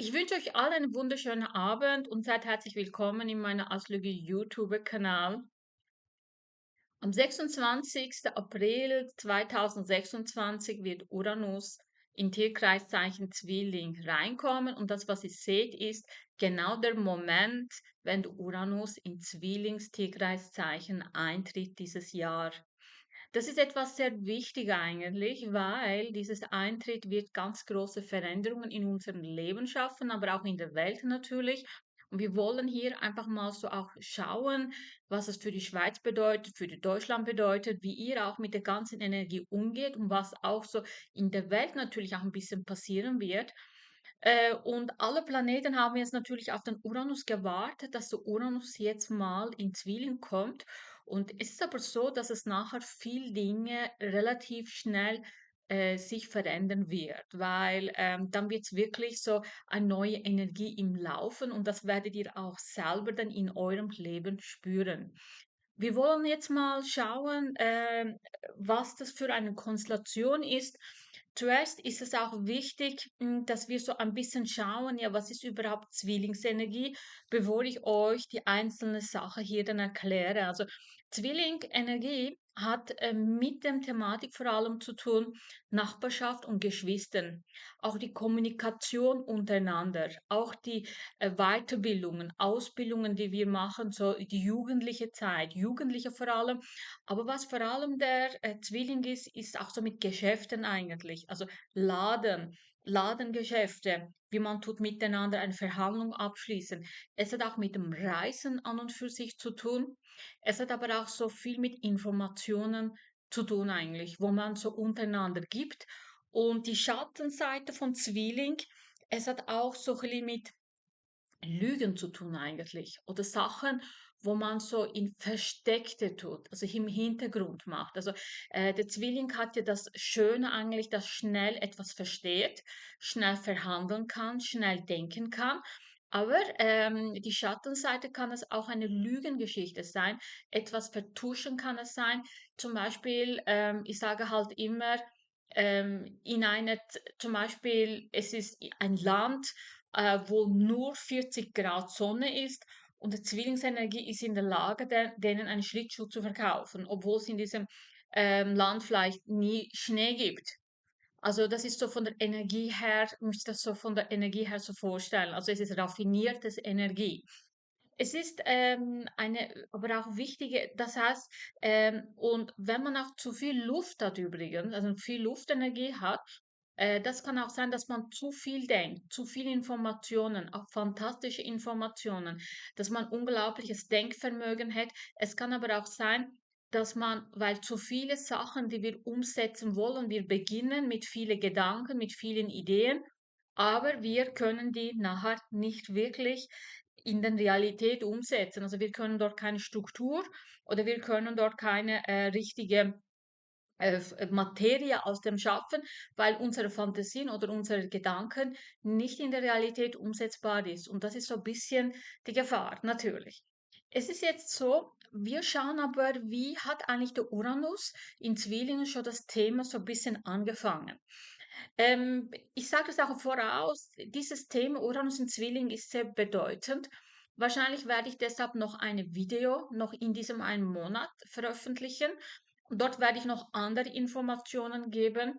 Ich wünsche euch allen einen wunderschönen Abend und seid herzlich willkommen in meinem Astrologie-YouTuber-Kanal. Am 26. April 2026 wird Uranus in Tierkreiszeichen Zwilling reinkommen und das, was ihr seht, ist genau der Moment, wenn der Uranus in Zwillings-Tierkreiszeichen eintritt dieses Jahr. Das ist etwas sehr wichtig eigentlich, weil dieses Eintritt wird ganz große Veränderungen in unserem Leben schaffen, aber auch in der Welt natürlich. Und wir wollen hier einfach mal so auch schauen, was es für die Schweiz bedeutet, für die Deutschland bedeutet, wie ihr auch mit der ganzen Energie umgeht und was auch so in der Welt natürlich auch ein bisschen passieren wird. Und alle Planeten haben jetzt natürlich auf den Uranus gewartet, dass der Uranus jetzt mal in Zwilling kommt. Und es ist aber so, dass es nachher viel Dinge relativ schnell sich verändern wird, weil dann wird es wirklich so eine neue Energie im Laufen und das werdet ihr auch selber dann in eurem Leben spüren. Wir wollen jetzt mal schauen, was das für eine Konstellation ist. Zuerst ist es auch wichtig, dass wir so ein bisschen schauen, ja, was ist überhaupt Zwillingsenergie, bevor ich euch die einzelne Sache hier dann erkläre. Also Zwillingenergie hat mit dem Thematik vor allem zu tun, Nachbarschaft und Geschwistern, auch die Kommunikation untereinander, auch die Weiterbildungen, Ausbildungen, die wir machen, so die jugendliche Zeit, Jugendliche vor allem. Aber was vor allem der Zwilling ist, ist auch so mit Geschäften eigentlich. Also Laden, Ladengeschäfte, wie man tut miteinander eine Verhandlung abschließen. Es hat auch mit dem Reisen an und für sich zu tun. Es hat aber auch so viel mit Informationen zu tun eigentlich, wo man so untereinander gibt. Und die Schattenseite von Zwilling, es hat auch so ein bisschen mit Lügen zu tun eigentlich oder Sachen, wo man so in Versteckte tut, also im Hintergrund macht. Also der Zwilling hat ja das Schöne eigentlich, dass schnell etwas versteht, schnell verhandeln kann, schnell denken kann. Aber die Schattenseite kann es auch eine Lügengeschichte sein, etwas vertuschen kann es sein. Zum Beispiel, ich sage halt immer, in einer, zum Beispiel, es ist ein Land, wo nur 40 Grad Sonne ist und die Zwillingsenergie ist in der Lage, denen einen Schlittschuh zu verkaufen, obwohl es in diesem Land vielleicht nie Schnee gibt. Also das ist so von der Energie her, müsst ihr das so von der Energie her so vorstellen. Also es ist raffiniertes Energie. Es ist eine, aber auch wichtige, das heißt, und wenn man auch zu viel Luft hat übrigens, also viel Luftenergie hat, das kann auch sein, dass man zu viel denkt, zu viel Informationen, auch fantastische Informationen, dass man unglaubliches Denkvermögen hat. Es kann aber auch sein, dass man, weil zu viele Sachen, die wir umsetzen wollen, wir beginnen mit vielen Gedanken, mit vielen Ideen, aber wir können die nachher nicht wirklich in der Realität umsetzen. Also wir können dort keine Struktur oder wir können dort keine richtige Materie aus dem schaffen, weil unsere Fantasien oder unsere Gedanken nicht in der Realität umsetzbar ist. Und das ist so ein bisschen die Gefahr, natürlich. Es ist jetzt so, wir schauen aber, wie hat eigentlich der Uranus in Zwillingen schon das Thema so ein bisschen angefangen. Ich sage das auch voraus, dieses Thema Uranus in Zwilling ist sehr bedeutend. Wahrscheinlich werde ich deshalb noch ein Video noch in diesem einen Monat veröffentlichen. Und dort werde ich noch andere Informationen geben.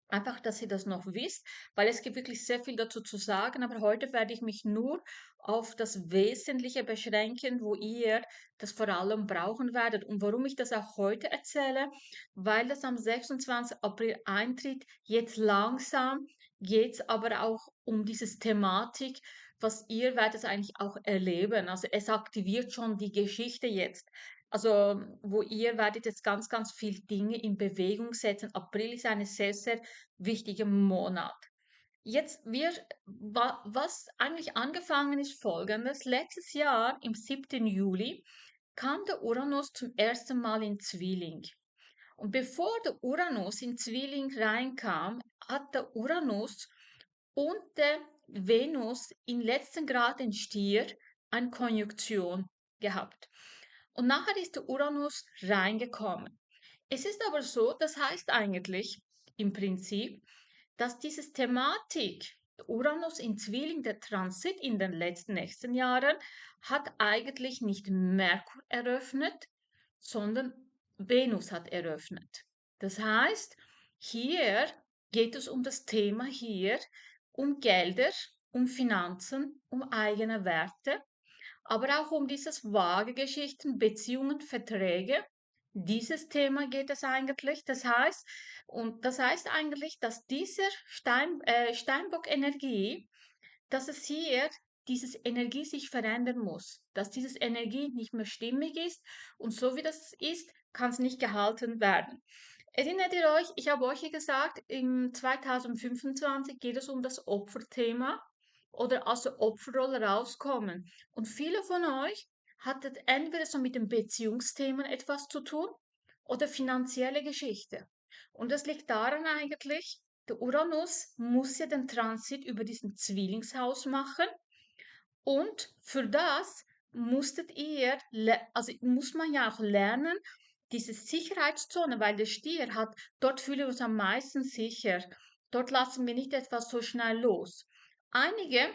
Einfach, dass ihr das noch wisst, weil es gibt wirklich sehr viel dazu zu sagen, aber heute werde ich mich nur auf das Wesentliche beschränken, wo ihr das vor allem brauchen werdet. Und warum ich das auch heute erzähle, weil das am 26. April eintritt, jetzt langsam geht es aber auch um diese Thematik, was ihr werdet eigentlich auch erleben. Also es aktiviert schon die Geschichte jetzt. Also, wo ihr werdet jetzt ganz, ganz viel Dinge in Bewegung setzen. April ist eine sehr, sehr wichtiger Monat. Jetzt wird, was eigentlich angefangen ist, folgendes. Letztes Jahr, im 7. Juli, kam der Uranus zum ersten Mal in Zwilling. Und bevor der Uranus in Zwilling reinkam, hat der Uranus und der Venus im letzten Grad in Stier eine Konjunktion gehabt. Und nachher ist der Uranus reingekommen. Es ist aber so, das heißt eigentlich im Prinzip, dass diese Thematik Uranus in Zwilling, der Transit in den letzten nächsten Jahren, hat eigentlich nicht Merkur eröffnet, sondern Venus hat eröffnet. Das heißt, hier geht es um das Thema hier, um Gelder, um Finanzen, um eigene Werte, aber auch um dieses vage Geschichten, Beziehungen, Verträge. Dieses Thema geht es eigentlich. Das heißt eigentlich, dass dieser Steinbock-Energie, dass es hier dieses Energie sich verändern muss, dass dieses Energie nicht mehr stimmig ist und so wie das ist, kann es nicht gehalten werden. Erinnert ihr euch, ich habe euch ja gesagt, im 2025 geht es um das Opferthema oder aus der Opferrolle rauskommen. Und viele von euch hattet entweder so mit den Beziehungsthemen etwas zu tun oder finanzielle Geschichte. Und das liegt daran eigentlich, der Uranus muss ja den Transit über diesen Zwillingshaus machen und für das also muss man ja auch lernen, diese Sicherheitszone, weil der Stier hat, dort fühlen wir uns am meisten sicher. Dort lassen wir nicht etwas so schnell los. Einige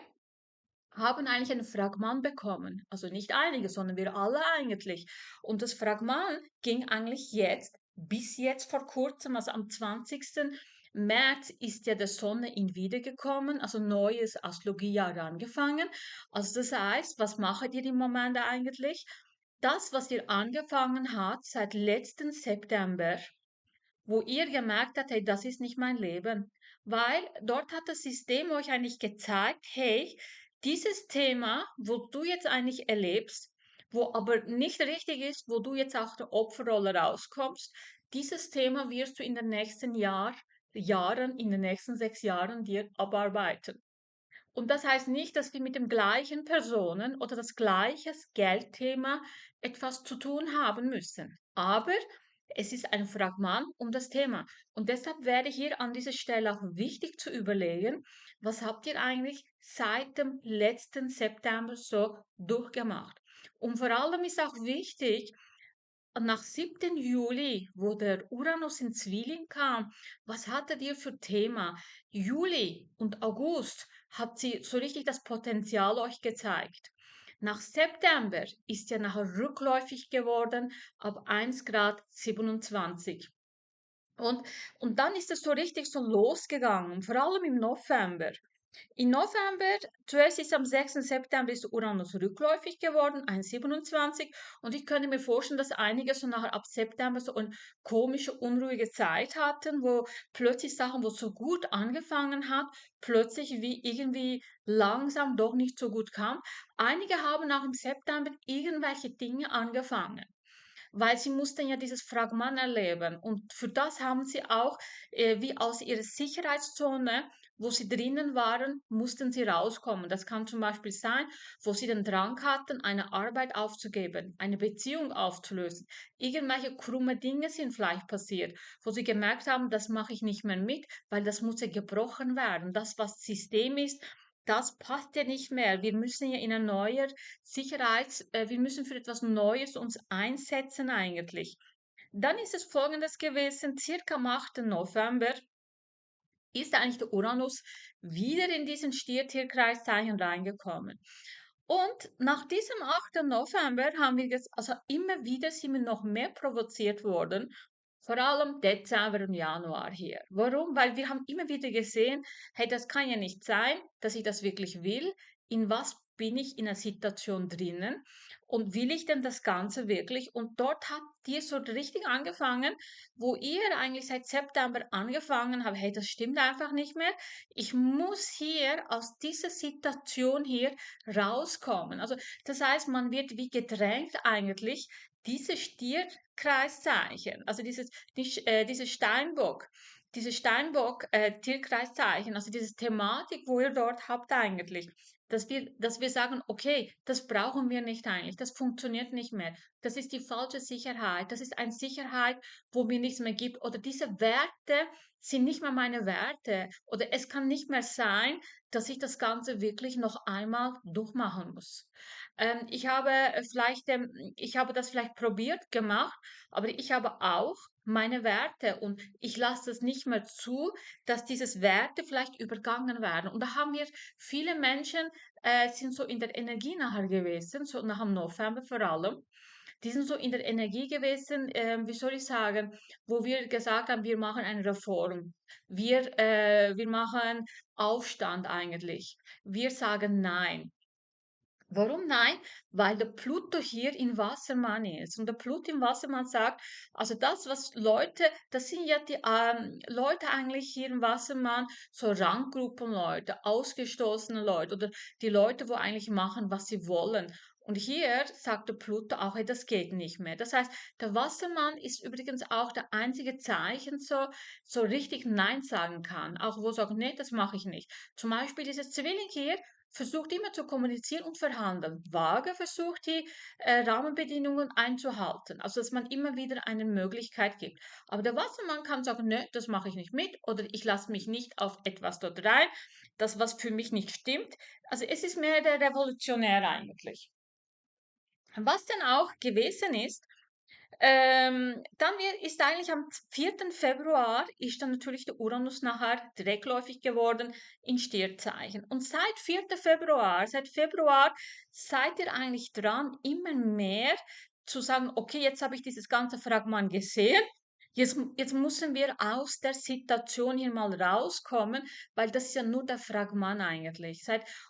haben eigentlich ein Fragment bekommen. Also nicht einige, sondern wir alle eigentlich. Und das Fragment ging eigentlich bis jetzt vor kurzem, also am 20. März ist ja der Sonne in wiedergekommen, also neues Astrologiejahr angefangen. Also das heißt, was macht ihr im Moment eigentlich? Das, was ihr angefangen habt seit letzten September, wo ihr gemerkt habt, hey, das ist nicht mein Leben. Weil dort hat das System euch eigentlich gezeigt, hey, dieses Thema, wo du jetzt eigentlich erlebst, wo aber nicht richtig ist, wo du jetzt auch der Opferrolle rauskommst, dieses Thema wirst du in den nächsten Jahren, in den nächsten 6 Jahren dir abarbeiten. Und das heißt nicht, dass wir mit den gleichen Personen oder das gleiche Geldthema etwas zu tun haben müssen. Aber es ist ein Fragment um das Thema. Und deshalb wäre hier an dieser Stelle auch wichtig zu überlegen, was habt ihr eigentlich seit dem letzten September so durchgemacht? Und vor allem ist auch wichtig, nach 7. Juli, wo der Uranus in Zwilling kam, was hattet ihr für Thema? Juli und August hat sie so richtig das Potenzial euch gezeigt. Nach September ist ja nachher rückläufig geworden ab 1 Grad 27. Und, und dann ist es so richtig so losgegangen, vor allem im November. Im November, zuerst ist am 6. September ist Uranus rückläufig geworden, 1,27. Und ich könnte mir vorstellen, dass einige so nachher ab September so eine komische, unruhige Zeit hatten, wo plötzlich Sachen, wo so gut angefangen hat, plötzlich wie irgendwie langsam doch nicht so gut kam. Einige haben auch im September irgendwelche Dinge angefangen, weil sie mussten ja dieses Fragment erleben. Und für das haben sie auch, wie aus ihrer Sicherheitszone, wo sie drinnen waren, mussten sie rauskommen. Das kann zum Beispiel sein, wo sie den Drang hatten, eine Arbeit aufzugeben, eine Beziehung aufzulösen. Irgendwelche krumme Dinge sind vielleicht passiert, wo sie gemerkt haben, das mache ich nicht mehr mit, weil das muss ja gebrochen werden. Das, was System ist, das passt ja nicht mehr. Wir müssen ja in ein neuer wir müssen für etwas Neues uns einsetzen eigentlich. Dann ist es folgendes gewesen, circa am 8. November ist eigentlich der Uranus wieder in diesen Stier-Tierkreiszeichen reingekommen. Und nach diesem 8. November haben wir jetzt, also immer wieder sind wir noch mehr provoziert worden, vor allem Dezember und Januar hier. Warum? Weil wir haben immer wieder gesehen, hey, das kann ja nicht sein, dass ich das wirklich will. In was bin ich in einer Situation drinnen? Und will ich denn das Ganze wirklich? Und dort habt ihr so richtig angefangen, wo ihr eigentlich seit September angefangen habt, hey, das stimmt einfach nicht mehr. Ich muss hier aus dieser Situation hier rauskommen. Also das heißt, man wird wie gedrängt eigentlich, diese Tierkreiszeichen, also dieses Tierkreiszeichen, also diese Thematik, wo ihr dort habt eigentlich, dass wir sagen, okay, das brauchen wir nicht eigentlich, das funktioniert nicht mehr, das ist die falsche Sicherheit, das ist eine Sicherheit, wo mir nichts mehr gibt oder diese Werte sind nicht mehr meine Werte oder es kann nicht mehr sein, dass ich das Ganze wirklich noch einmal durchmachen muss. Ich habe das vielleicht probiert gemacht, aber ich habe auch meine Werte und ich lasse es nicht mehr zu, dass diese Werte vielleicht übergangen werden. Und da haben wir viele Menschen, sind so in der Energie nachher gewesen, so nach dem November vor allem. Die sind so in der Energie gewesen, wie soll ich sagen, wo wir gesagt haben, wir machen eine Reform. Wir machen Aufstand eigentlich. Wir sagen Nein. Warum nein? Weil der Pluto hier in Wassermann ist. Und der Pluto im Wassermann sagt, also das, was Leute, das sind ja die Leute eigentlich hier im Wassermann, so Randgruppenleute, ausgestoßene Leute oder die Leute, wo eigentlich machen, was sie wollen. Und hier sagt der Pluto auch, hey, das geht nicht mehr. Das heißt, der Wassermann ist übrigens auch der einzige Zeichen, so richtig Nein sagen kann. Auch wo sagt, nee, das mache ich nicht. Zum Beispiel dieses Zwilling hier, versucht immer zu kommunizieren und verhandeln. Waage versucht die Rahmenbedingungen einzuhalten, also dass man immer wieder eine Möglichkeit gibt. Aber der Wassermann kann sagen, nö, das mache ich nicht mit oder ich lasse mich nicht auf etwas dort rein, das was für mich nicht stimmt. Also es ist mehr der Revolutionär eigentlich. Was dann auch gewesen ist, ist eigentlich am 4. Februar ist dann natürlich der Uranus nachher direktläufig geworden in Stierzeichen. Und seit 4. Februar, seit Februar, seid ihr eigentlich dran, immer mehr zu sagen, okay, jetzt habe ich dieses ganze Fragment gesehen. Jetzt müssen wir aus der Situation hier mal rauskommen, weil das ist ja nur der Fragment eigentlich.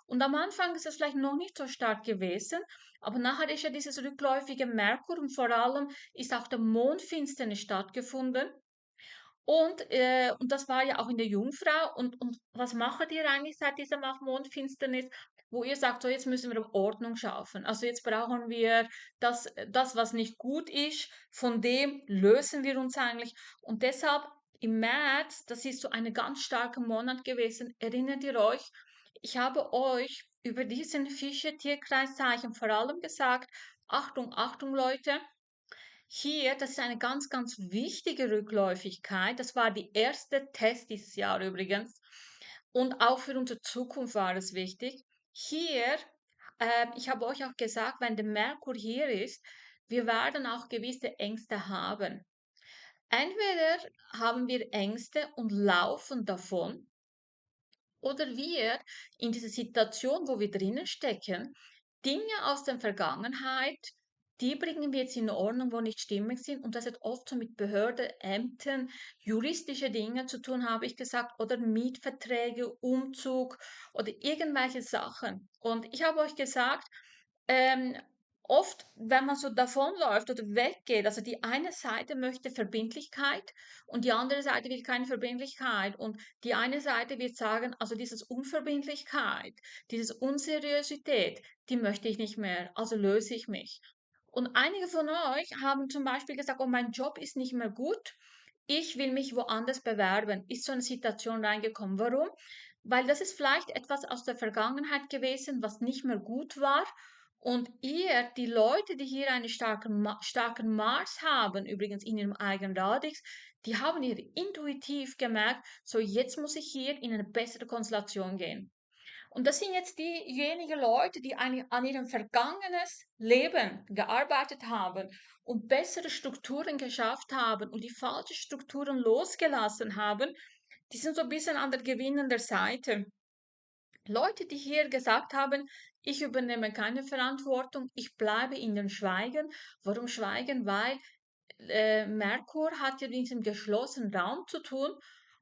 Und am Anfang ist es vielleicht noch nicht so stark gewesen, aber nachher ist ja dieses rückläufige Merkur und vor allem ist auch der Mondfinsternis stattgefunden. Und das war ja auch in der Jungfrau. Und was macht ihr eigentlich seit dieser Mondfinsternis? Wo ihr sagt, so jetzt müssen wir Ordnung schaffen. Also jetzt brauchen wir das, was nicht gut ist, von dem lösen wir uns eigentlich. Und deshalb im März, das ist so eine ganz starke Monat gewesen, erinnert ihr euch, ich habe euch über diesen Fische-Tierkreiszeichen vor allem gesagt, Achtung, Achtung Leute, hier, das ist eine ganz, ganz wichtige Rückläufigkeit. Das war die erste Test dieses Jahr übrigens. Und auch für unsere Zukunft war es wichtig. Hier, ich habe euch auch gesagt, wenn der Merkur hier ist, wir werden auch gewisse Ängste haben. Entweder haben wir Ängste und laufen davon, oder wir in dieser Situation, wo wir drinnen stecken, Dinge aus der Vergangenheit, die bringen wir jetzt in Ordnung, wo nicht stimmig sind. Und das hat oft so mit Behörde, Ämtern, juristische Dinge zu tun, habe ich gesagt, oder Mietverträge, Umzug oder irgendwelche Sachen. Und ich habe euch gesagt, ähm, oft, wenn man so davonläuft oder weggeht, also die eine Seite möchte Verbindlichkeit und die andere Seite will keine Verbindlichkeit. Und die eine Seite wird sagen, also dieses Unverbindlichkeit, dieses Unseriosität, die möchte ich nicht mehr, also löse ich mich. Und einige von euch haben zum Beispiel gesagt, oh, mein Job ist nicht mehr gut, ich will mich woanders bewerben. Ist so eine Situation reingekommen. Warum? Weil das ist vielleicht etwas aus der Vergangenheit gewesen, was nicht mehr gut war. Und ihr, die Leute, die hier einen starken Mars haben, übrigens in ihrem eigenen Radix, die haben ihr intuitiv gemerkt, so jetzt muss ich hier in eine bessere Konstellation gehen. Und das sind jetzt diejenigen Leute, die eigentlich an ihrem vergangenes Leben gearbeitet haben und bessere Strukturen geschafft haben und die falschen Strukturen losgelassen haben, die sind so ein bisschen an der gewinnenden Seite. Leute, die hier gesagt haben, ich übernehme keine Verantwortung, ich bleibe in den Schweigen. Warum Schweigen? Weil Merkur hat ja in diesem geschlossenen Raum zu tun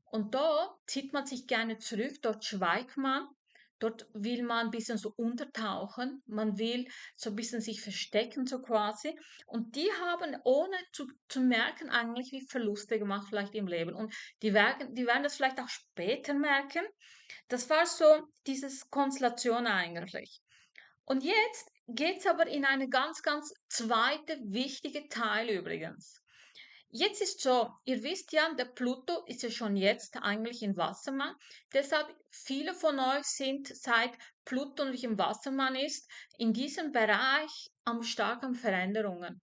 und da zieht man sich gerne zurück, dort schweigt man, dort will man ein bisschen so untertauchen, man will so ein bisschen sich verstecken so quasi und die haben ohne zu merken eigentlich wie Verluste gemacht vielleicht im Leben und die werden das vielleicht auch später merken. Das war so diese Konstellation eigentlich. Und jetzt geht's aber in eine ganz, ganz zweite wichtige Teil übrigens. Jetzt ist so, ihr wisst ja, der Pluto ist ja schon jetzt eigentlich in Wassermann. Deshalb viele von euch sind seit Pluto nicht im Wassermann ist, in diesem Bereich am starken Veränderungen.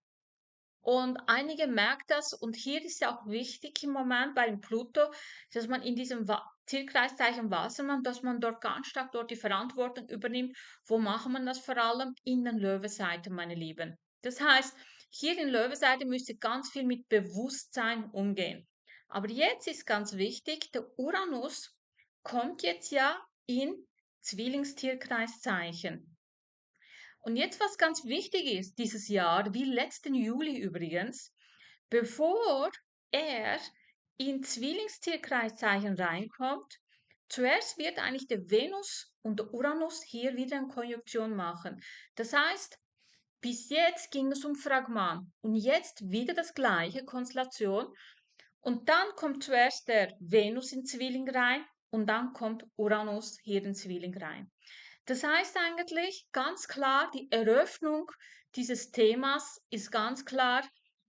Und einige merken das und hier ist ja auch wichtig im Moment bei dem Pluto, dass man in diesem Tierkreiszeichen Wassermann, dass man dort ganz stark dort die Verantwortung übernimmt. Wo macht man das vor allem? In den Löwenseiten, meine Lieben. Das heißt, Hier in Löwe-Seite müsst ihr ganz viel mit Bewusstsein umgehen. Aber jetzt ist ganz wichtig, der Uranus kommt jetzt ja in Zwillingstierkreiszeichen. Und jetzt, was ganz wichtig ist, dieses Jahr, wie letzten Juli übrigens, bevor er in Zwillingstierkreiszeichen reinkommt, zuerst wird eigentlich der Venus und der Uranus hier wieder eine Konjunktion machen. Das heißt, bis jetzt ging es um Fragment und jetzt wieder das gleiche Konstellation. Und dann kommt zuerst der Venus in Zwilling rein und dann kommt Uranus hier in Zwilling rein. Das heißt eigentlich ganz klar, die Eröffnung dieses Themas ist ganz klar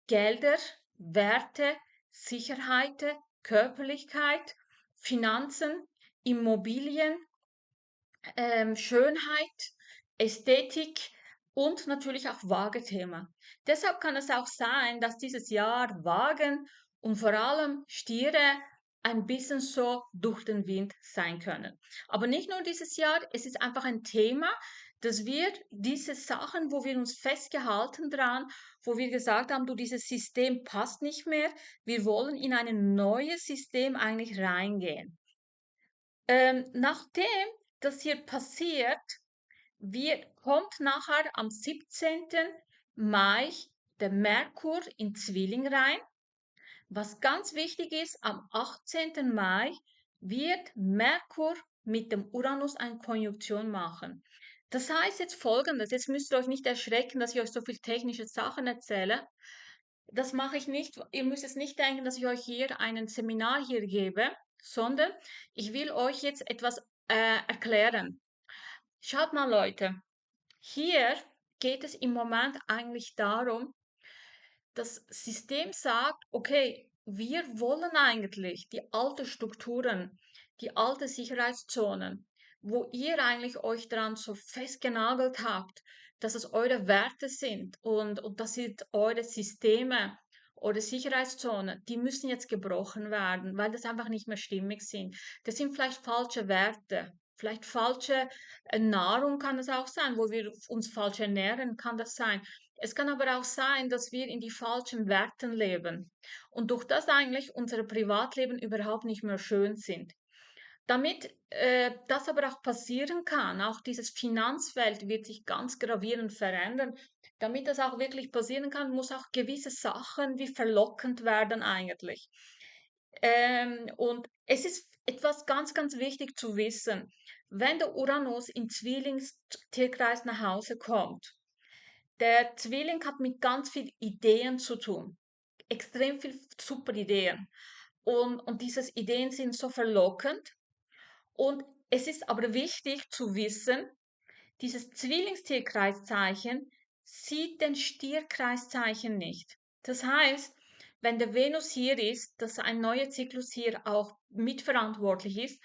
Gelder, Werte, Sicherheit, Körperlichkeit, Finanzen, Immobilien, Schönheit, Ästhetik und natürlich auch Waage-Thema. Deshalb kann es auch sein, dass dieses Jahr Wagen und vor allem Stiere ein bisschen so durch den Wind sein können. Aber nicht nur dieses Jahr, es ist einfach ein Thema, dass wir diese Sachen, wo wir uns festgehalten dran, wo wir gesagt haben, du, dieses System passt nicht mehr, wir wollen in ein neues System eigentlich reingehen. Nachdem das hier passiert, kommt nachher am 17. Mai der Merkur in Zwilling rein. Was ganz wichtig ist, am 18. Mai wird Merkur mit dem Uranus eine Konjunktion machen. Das heißt jetzt Folgendes, jetzt müsst ihr euch nicht erschrecken, dass ich euch so viel technische Sachen erzähle. Das mache ich nicht. Ihr müsst jetzt nicht denken, dass ich euch hier ein Seminar hier gebe, sondern ich will euch jetzt etwas erklären. Schaut mal, Leute, hier geht es im Moment eigentlich darum, das System sagt, okay, wir wollen eigentlich die alten Strukturen, die alten Sicherheitszonen, wo ihr eigentlich euch daran so festgenagelt habt, dass es eure Werte sind und das sind eure Systeme, eure Sicherheitszonen, die müssen jetzt gebrochen werden, weil das einfach nicht mehr stimmig sind. Das sind vielleicht falsche Werte, vielleicht falsche Nahrung kann es auch sein, wo wir uns falsch ernähren, kann das sein. Es kann aber auch sein, dass wir in die falschen Werten leben und durch das eigentlich unser Privatleben überhaupt nicht mehr schön sind. Damit das aber auch passieren kann, auch dieses Finanzfeld wird sich ganz gravierend verändern. Damit das auch wirklich passieren kann, muss auch gewisse Sachen wie verlockend werden eigentlich. Und es ist etwas ganz, ganz wichtig zu wissen. Wenn der Uranus im Zwillingstierkreis nach Hause kommt, der Zwilling hat mit ganz viel Ideen zu tun. Extrem viel super Ideen. Und diese Ideen sind so verlockend. Und es ist aber wichtig zu wissen, dieses Zwillingstierkreiszeichen sieht den Stierkreiszeichen nicht. Das heißt, wenn der Venus hier ist, dass ein neuer Zyklus hier auch mitverantwortlich ist,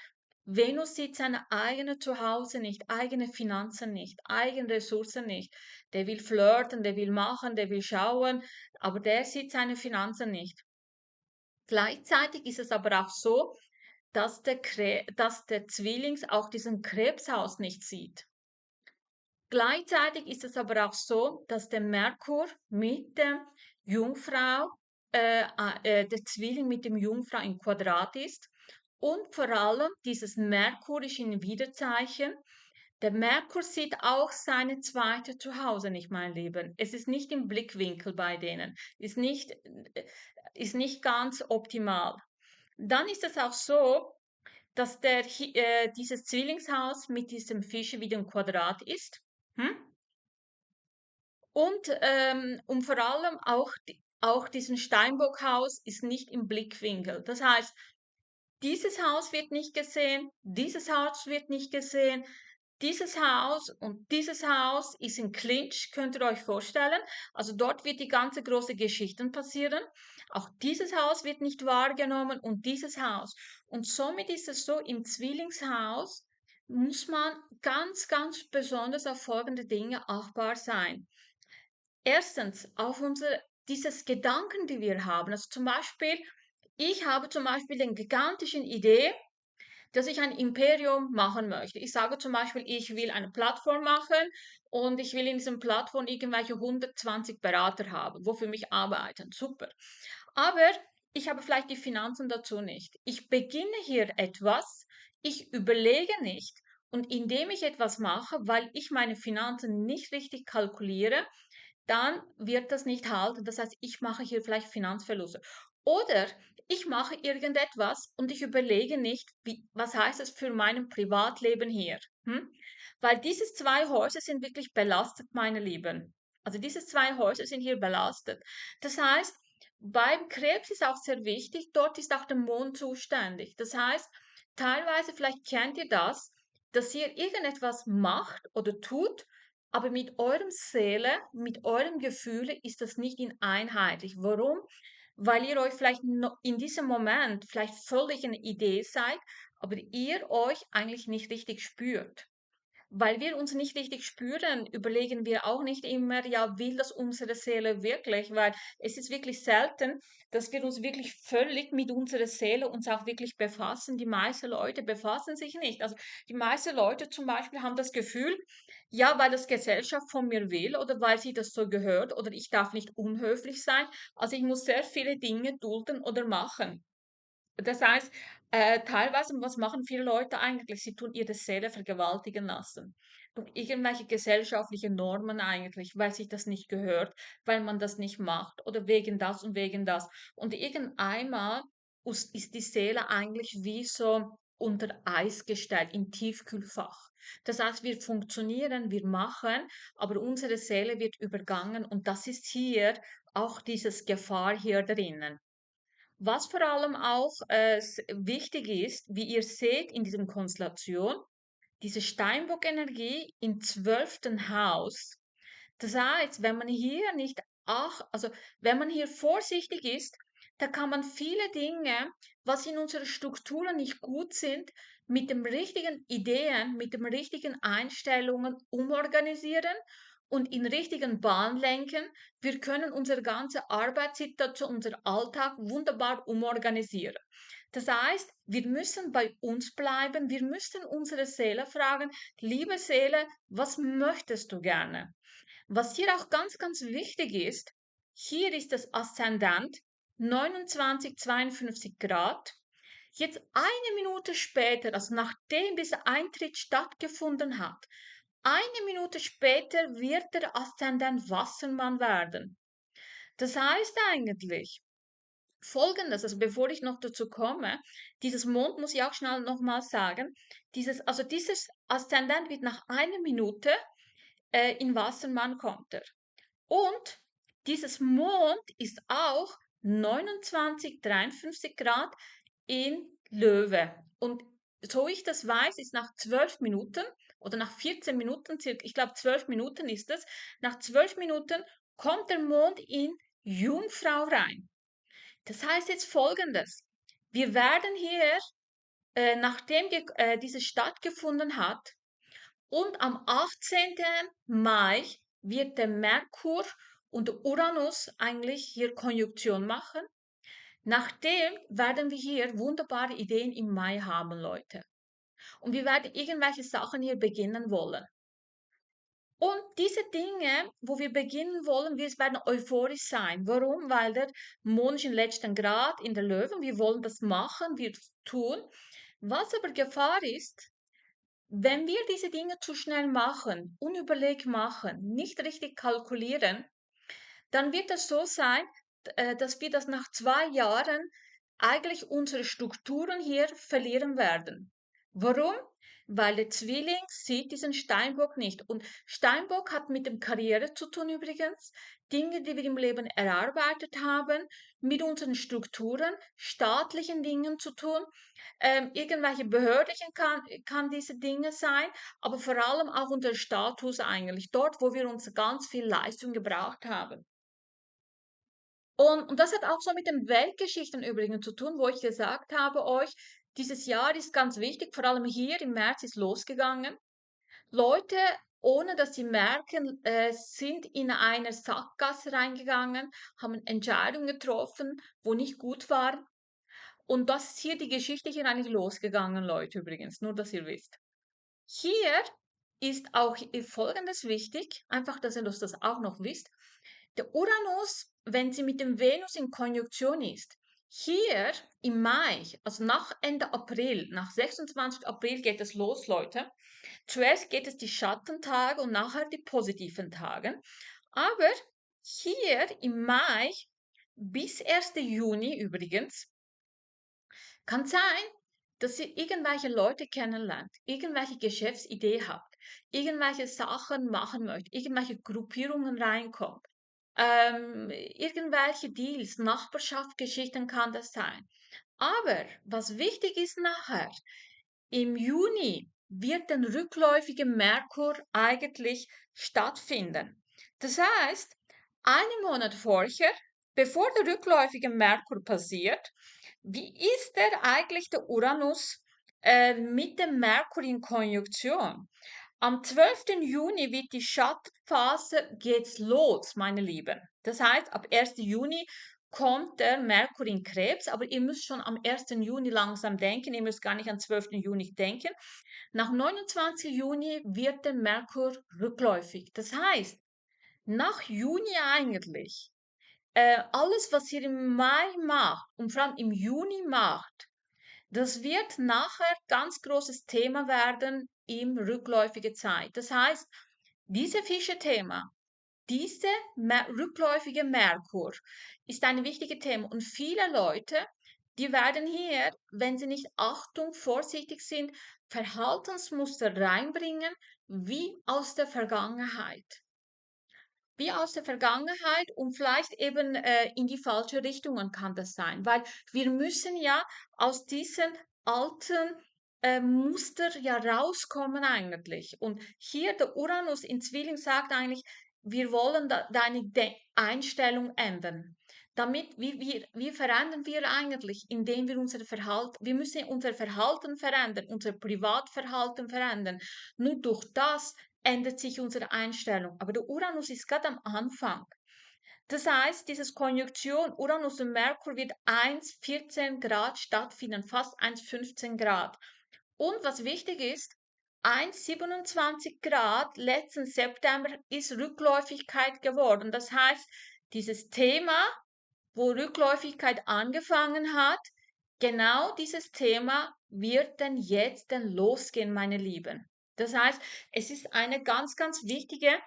Venus sieht seine eigene Zuhause nicht, eigene Finanzen nicht, eigene Ressourcen nicht. Der will flirten, der will machen, der will schauen, aber der sieht seine Finanzen nicht. Gleichzeitig ist es aber auch so, dass der Zwillings auch diesen Krebshaus nicht sieht. Gleichzeitig ist es aber auch so, dass der Merkur mit der Jungfrau, der Zwilling mit dem Jungfrau im Quadrat ist und vor allem dieses Merkur ist in Widerzeichen. Der Merkur sieht auch seine zweite Zuhause nicht, mein Lieben. Es ist nicht im Blickwinkel bei denen, ist nicht ganz optimal. Dann ist es auch so, dass dieses Zwillingshaus mit diesem Fisch wieder im Quadrat ist. Hm? Und vor allem auch diesen Steinbockhaus ist nicht im Blickwinkel. Das heißt, dieses Haus wird nicht gesehen, dieses Haus wird nicht gesehen, dieses Haus und dieses Haus ist in Clinch, könnt ihr euch vorstellen. Also dort wird die ganze große Geschichte passieren. Auch dieses Haus wird nicht wahrgenommen und dieses Haus. Und somit ist es so, im Zwillingshaus muss man ganz, ganz besonders auf folgende Dinge achtbar sein. Erstens, auf dieses Gedanken, die wir haben. Also zum Beispiel, ich habe zum Beispiel eine gigantische Idee, dass ich ein Imperium machen möchte. Ich sage zum Beispiel, ich will eine Plattform machen und ich will in diesem Plattform irgendwelche 120 Berater haben, wo für mich arbeiten. Super. Aber ich habe vielleicht die Finanzen dazu nicht. Ich beginne hier etwas, ich überlege nicht und indem ich etwas mache, weil ich meine Finanzen nicht richtig kalkuliere, dann wird das nicht halten. Das heißt, ich mache hier vielleicht Finanzverluste. Oder ich mache irgendetwas und ich überlege nicht, was heißt es für mein Privatleben hier. Hm? Weil diese zwei Häuser sind wirklich belastet, meine Lieben. Also diese zwei Häuser sind hier belastet. Das heißt, beim Krebs ist auch sehr wichtig, dort ist auch der Mond zuständig. Das heißt, teilweise, vielleicht kennt ihr das, dass ihr irgendetwas macht oder tut, aber mit eurem Seele, mit eurem Gefühle ist das nicht in einheitlich. Warum? Weil ihr euch vielleicht in diesem Moment vielleicht völlig eine Idee seid, aber ihr euch eigentlich nicht richtig spürt. Weil wir uns nicht richtig spüren, überlegen wir auch nicht immer, ja, will das unsere Seele wirklich? Weil es ist wirklich selten, dass wir uns wirklich völlig mit unserer Seele uns auch wirklich befassen. Die meisten Leute befassen sich nicht. Also die meisten Leute zum Beispiel haben das Gefühl, ja, weil das Gesellschaft von mir will oder weil sie das so gehört oder ich darf nicht unhöflich sein. Also ich muss sehr viele Dinge dulden oder machen. Das heißt, teilweise, was machen viele Leute eigentlich? Sie tun ihre Seele vergewaltigen lassen. Durch irgendwelche gesellschaftliche Normen eigentlich, weil sich das nicht gehört, weil man das nicht macht oder wegen das und wegen das. Und irgendeinmal ist die Seele eigentlich wie so unter Eis gestellt, im Tiefkühlfach. Das heißt, wir funktionieren, wir machen, aber unsere Seele wird übergangen und das ist hier auch dieses Gefahr hier drinnen. Was vor allem auch wichtig ist, wie ihr seht in diesem Konstellation, diese Steinbock-Energie im 12. Haus. Das heißt, wenn man hier nicht, also wenn man hier vorsichtig ist, da kann man viele Dinge, was in unseren Strukturen nicht gut sind, mit den richtigen Ideen, mit den richtigen Einstellungen umorganisieren und in richtigen Bahn lenken. Wir können unsere ganze Arbeitssituation, unser Alltag wunderbar umorganisieren. Das heißt, wir müssen bei uns bleiben, wir müssen unsere Seele fragen, liebe Seele, was möchtest du gerne? Was hier auch ganz, ganz wichtig ist, hier ist das Aszendent 29,52 Grad. Jetzt eine Minute später, also nachdem dieser Eintritt stattgefunden hat, eine Minute später wird der Aszendent Wassermann werden. Das heißt eigentlich Folgendes, also bevor ich noch dazu komme, dieses Mond muss ich auch schnell nochmal sagen, dieses Aszendent wird nach einer Minute in Wassermann kommt er. Und dieses Mond ist auch 29,53 Grad in Löwe. Und so ich das weiß, ist nach 12 Minuten oder nach 14 Minuten, circa, ich glaube 12 Minuten ist es, nach 12 Minuten kommt der Mond in Jungfrau rein. Das heißt jetzt Folgendes. Wir werden hier, nachdem diese stattgefunden hat, und am 18. Mai wird der Merkur und der Uranus eigentlich hier Konjunktion machen. Nachdem werden wir hier wunderbare Ideen im Mai haben, Leute. Und wir werden irgendwelche Sachen hier beginnen wollen. Und diese Dinge, wo wir beginnen wollen, wir werden euphorisch sein. Warum? Weil der Mond ist im letzten Grad in der Löwen. Wir wollen das machen, wir tun. Was aber Gefahr ist, wenn wir diese Dinge zu schnell machen, unüberlegt machen, nicht richtig kalkulieren, dann wird es so sein, dass wir das nach 2 Jahren eigentlich unsere Strukturen hier verlieren werden. Warum? Weil der Zwilling sieht diesen Steinbock nicht. Und Steinbock hat mit dem Karriere zu tun übrigens, Dinge, die wir im Leben erarbeitet haben, mit unseren Strukturen, staatlichen Dingen zu tun. Irgendwelche behördlichen kann diese Dinge sein, aber vor allem auch unser Status eigentlich, dort, wo wir uns ganz viel Leistung gebraucht haben. Und das hat auch so mit den Weltgeschichten übrigens zu tun, wo ich gesagt habe euch, dieses Jahr ist ganz wichtig, vor allem hier im März ist losgegangen. Leute, ohne dass sie merken, sind in eine Sackgasse reingegangen, haben Entscheidungen getroffen, wo nicht gut waren. Und das ist hier die Geschichte hier eigentlich losgegangen, Leute, übrigens, nur dass ihr wisst. Hier ist auch Folgendes wichtig, einfach, dass ihr das auch noch wisst. Der Uranus, wenn sie mit dem Venus in Konjunktion ist, hier im Mai, also nach Ende April, nach 26. April geht es los, Leute. Zuerst geht es die Schattentage und nachher die positiven Tage. Aber hier im Mai bis 1. Juni übrigens, kann sein, dass ihr irgendwelche Leute kennenlernt, irgendwelche Geschäftsidee habt, irgendwelche Sachen machen möchtet, irgendwelche Gruppierungen reinkommt, irgendwelche Deals, Nachbarschaftsgeschichten kann das sein. Aber was wichtig ist nachher, im Juni wird der rückläufige Merkur eigentlich stattfinden. Das heißt, einen Monat vorher, bevor der rückläufige Merkur passiert, wie ist der eigentlich der Uranus mit dem Merkur in Konjunktion? Am 12. Juni wird die Schattenphase geht's los, meine Lieben. Das heißt, ab 1. Juni kommt der Merkur in Krebs, aber ihr müsst schon am 1. Juni langsam denken, ihr müsst gar nicht am 12. Juni denken. Nach 29. Juni wird der Merkur rückläufig. Das heißt, nach Juni eigentlich, alles, was ihr im Mai macht und vor allem im Juni macht, das wird nachher ganz großes Thema werden im rückläufigen Zeit. Das heißt, diese Fische-Thema, diese rückläufige Merkur ist ein wichtiges Thema und viele Leute, die werden hier, wenn sie nicht Achtung, vorsichtig sind, Verhaltensmuster reinbringen, wie aus der Vergangenheit. Wie aus der Vergangenheit und vielleicht eben in die falsche Richtungen kann das sein, weil wir müssen ja aus diesen alten Muster ja rauskommen eigentlich. Und hier der Uranus in Zwilling sagt eigentlich, wir wollen deine Einstellung ändern. Damit, wie verändern wir eigentlich, indem wir wir müssen unser Verhalten verändern, unser Privatverhalten verändern. Nur durch das ändert sich unsere Einstellung. Aber der Uranus ist gerade am Anfang. Das heißt, diese Konjunktion Uranus und Merkur wird 1,14 Grad stattfinden, fast 1,15 Grad. Und was wichtig ist, 1,27 Grad letzten September ist Rückläufigkeit geworden. Das heißt, dieses Thema, wo Rückläufigkeit angefangen hat, genau dieses Thema wird dann jetzt dann losgehen, meine Lieben. Das heißt, es ist eine ganz wichtige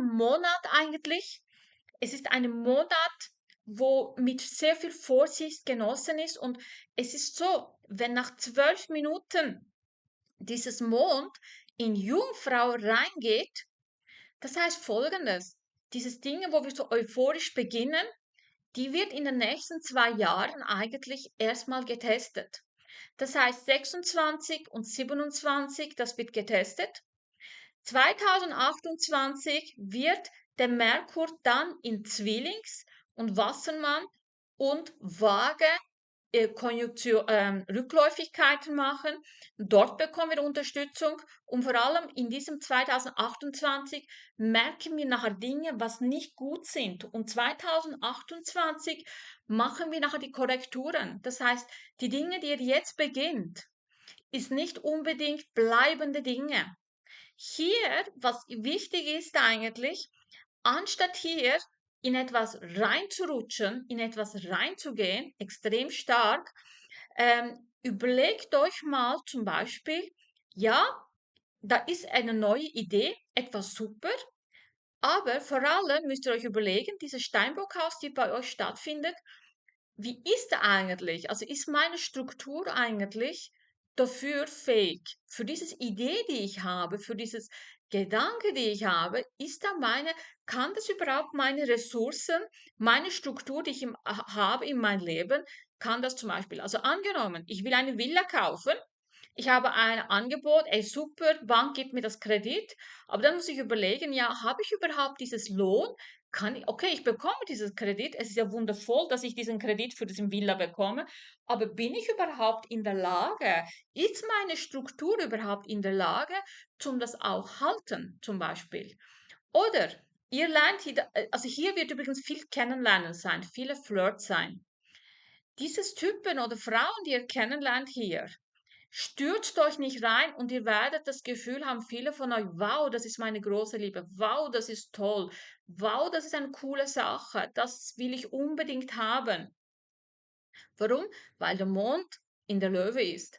Monat eigentlich. Es ist ein Monat, wo mit sehr viel Vorsicht genossen ist und es ist so, wenn nach 12 Minuten dieses Mond in Jungfrau reingeht, das heißt Folgendes, dieses Dinge, wo wir so euphorisch beginnen, die wird in den nächsten 2 Jahren eigentlich erstmal getestet. Das heißt 26 und 27, das wird getestet. 2028 wird der Merkur dann in Zwillings und Wassermann und Waage Rückläufigkeiten machen. Dort bekommen wir Unterstützung und vor allem in diesem 2028 merken wir nachher Dinge, was nicht gut sind. Und 2028 machen wir nachher die Korrekturen. Das heißt, die Dinge, die ihr jetzt beginnt, ist nicht unbedingt bleibende Dinge. Hier, was wichtig ist eigentlich, anstatt hier in etwas reinzurutschen, in etwas reinzugehen, extrem stark, überlegt euch mal zum Beispiel, ja, da ist eine neue Idee, etwas super, aber vor allem müsst ihr euch überlegen, diese Steinbockhaus, die bei euch stattfindet, wie ist er eigentlich? Also ist meine Struktur eigentlich dafür fähig? Für diese Idee, die ich habe, für dieses Gedanke, die ich habe, kann das überhaupt meine Ressourcen, meine Struktur, die ich habe in meinem Leben, kann das zum Beispiel, also angenommen, ich will eine Villa kaufen, ich habe ein Angebot, ey super, Bank gibt mir das Kredit, aber dann muss ich überlegen, ja, habe ich überhaupt dieses Lohn? Okay, ich bekomme dieses Kredit, es ist ja wundervoll, dass ich diesen Kredit für diesen Villa bekomme, aber bin ich überhaupt in der Lage, ist meine Struktur überhaupt in der Lage, zum das auch halten, zum Beispiel? Oder Ihr lernt hier, also hier wird übrigens viel Kennenlernen sein, viele Flirts sein. Dieses Typen oder Frauen, die ihr kennenlernt hier, stürzt euch nicht rein und ihr werdet das Gefühl haben, viele von euch, wow, das ist meine große Liebe, wow, das ist toll, wow, das ist eine coole Sache, das will ich unbedingt haben. Warum? Weil der Mond in der Löwe ist.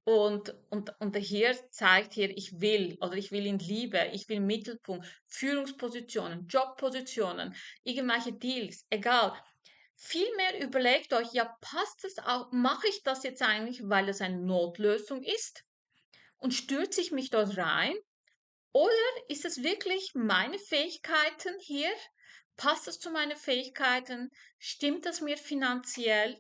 Und der hier zeigt hier, ich will oder ich will in Liebe, ich will Mittelpunkt, Führungspositionen, Jobpositionen, irgendwelche Deals, egal. Vielmehr überlegt euch, ja, passt es auch, mache ich das jetzt eigentlich, weil es eine Notlösung ist und stürze ich mich dort rein? Oder ist es wirklich meine Fähigkeiten hier? Passt es zu meinen Fähigkeiten? Stimmt es mir finanziell?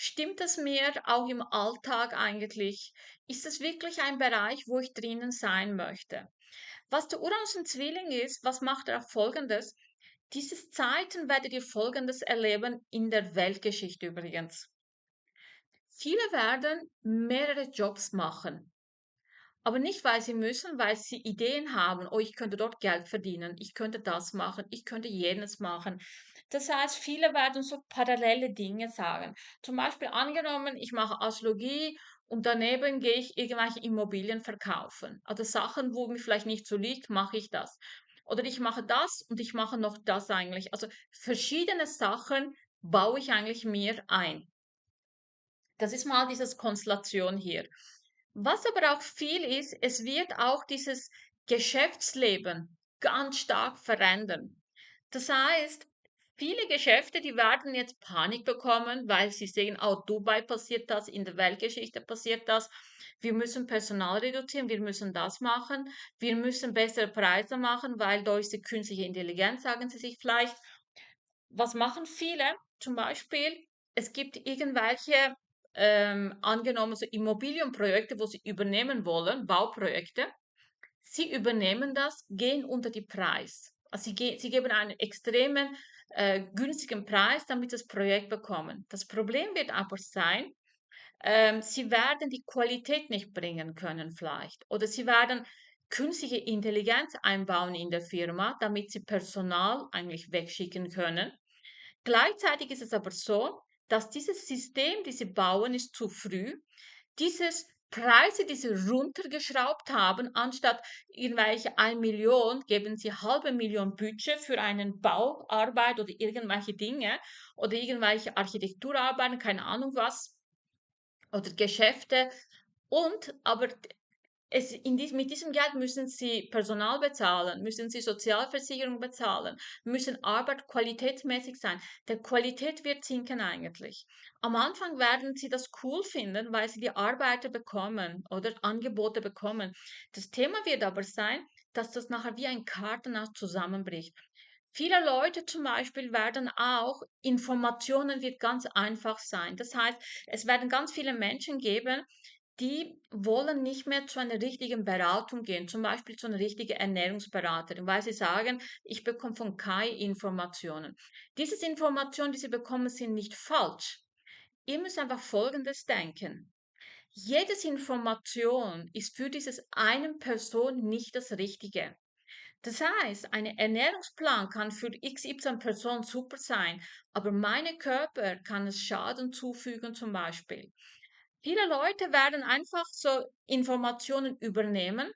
Stimmt es mir auch im Alltag eigentlich? Ist es wirklich ein Bereich, wo ich drinnen sein möchte? Was der Uranus im Zwilling ist, was macht er? Folgendes. Dieses Zeiten werdet ihr Folgendes erleben in der Weltgeschichte übrigens. Viele werden mehrere Jobs machen. Aber nicht, weil sie müssen, weil sie Ideen haben, oh, ich könnte dort Geld verdienen, ich könnte das machen, ich könnte jenes machen. Das heißt, viele werden so parallele Dinge sagen. Zum Beispiel angenommen, ich mache Astrologie und daneben gehe ich irgendwelche Immobilien verkaufen. Also Sachen, wo mir vielleicht nicht so liegt, mache ich das. Oder ich mache das und ich mache noch das eigentlich. Also verschiedene Sachen baue ich eigentlich mir ein. Das ist mal diese Konstellation hier. Was aber auch viel ist, es wird auch dieses Geschäftsleben ganz stark verändern. Das heißt, viele Geschäfte, die werden jetzt Panik bekommen, weil sie sehen, oh, Dubai passiert das, in der Weltgeschichte passiert das. Wir müssen Personal reduzieren, wir müssen das machen, wir müssen bessere Preise machen, weil durch die künstliche Intelligenz, sagen sie sich vielleicht, was machen viele? Zum Beispiel, es gibt irgendwelche, angenommen, so Immobilienprojekte, wo sie übernehmen wollen, Bauprojekte. Sie übernehmen das, gehen unter die Preis. Also sie geben einen extremen, günstigen Preis, damit sie das Projekt bekommen. Das Problem wird aber sein, sie werden die Qualität nicht bringen können vielleicht. Oder sie werden künstliche Intelligenz einbauen in der Firma, damit sie Personal eigentlich wegschicken können. Gleichzeitig ist es aber so, dass dieses System, das sie bauen, ist zu früh. Dieses Preise, die sie runtergeschraubt haben, anstatt irgendwelche 1 Million, geben sie 500.000 Budget für einen Bauarbeit oder irgendwelche Dinge oder irgendwelche Architekturarbeiten, keine Ahnung was, oder Geschäfte. Und aber mit diesem Geld müssen sie Personal bezahlen, müssen sie Sozialversicherung bezahlen, müssen Arbeit qualitätsmäßig sein. Der Qualität wird sinken eigentlich. Am Anfang werden sie das cool finden, weil sie die Arbeiter bekommen oder Angebote bekommen. Das Thema wird aber sein, dass das nachher wie ein Kartenhaus zusammenbricht. Viele Leute zum Beispiel werden auch, Informationen wird ganz einfach sein. Das heißt, es werden ganz viele Menschen geben, die wollen nicht mehr zu einer richtigen Beratung gehen, zum Beispiel zu einer richtigen Ernährungsberaterin, weil sie sagen, ich bekomme von KI Informationen. Diese Informationen, die sie bekommen, sind nicht falsch. Ihr müsst einfach Folgendes denken. Jedes Information ist für dieses eine Person nicht das Richtige. Das heißt, ein Ernährungsplan kann für XY Person super sein, aber meinem Körper kann es Schaden zufügen zum Beispiel. Viele Leute werden einfach so Informationen übernehmen,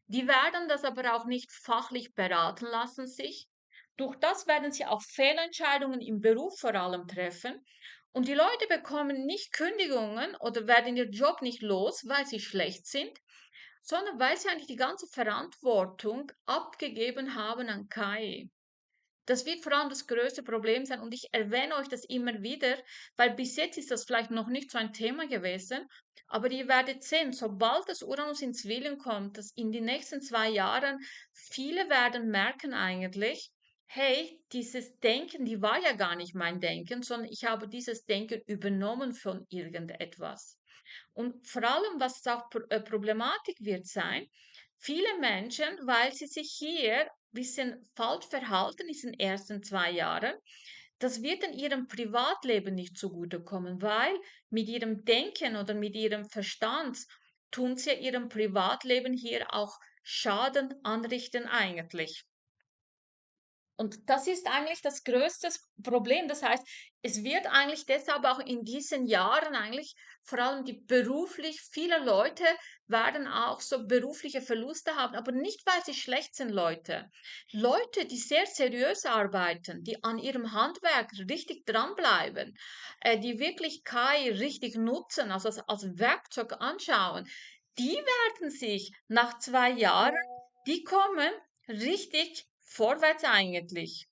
die werden das aber auch nicht fachlich beraten lassen sich. Durch das werden sie auch Fehlentscheidungen im Beruf vor allem treffen. Und die Leute bekommen nicht Kündigungen oder werden ihr Job nicht los, weil sie schlecht sind, sondern weil sie eigentlich die ganze Verantwortung abgegeben haben an KI. Das wird vor allem das größte Problem sein und ich erwähne euch das immer wieder, weil bis jetzt ist das vielleicht noch nicht so ein Thema gewesen, aber ihr werdet sehen, sobald das Uranus ins Zwilling kommt, dass in den nächsten 2 Jahren viele werden merken eigentlich, hey, dieses Denken, die war ja gar nicht mein Denken, sondern ich habe dieses Denken übernommen von irgendetwas. Und vor allem, was auch Problematik wird sein, viele Menschen, weil sie sich hier ein bisschen falsch verhalten in den ersten 2 Jahren, das wird in ihrem Privatleben nicht zugutekommen, weil mit ihrem Denken oder mit ihrem Verstand tun sie ihrem Privatleben hier auch Schaden anrichten eigentlich. Und das ist eigentlich das größte Problem. Das heißt, es wird eigentlich deshalb auch in diesen Jahren eigentlich vor allem die beruflich, viele Leute werden auch so berufliche Verluste haben, aber nicht, weil sie schlecht sind, Leute. Leute, die sehr seriös arbeiten, die an ihrem Handwerk richtig dranbleiben, die wirklich KI richtig nutzen, also als Werkzeug anschauen, die werden sich nach 2 Jahren, die kommen richtig vorwärts eigentlich.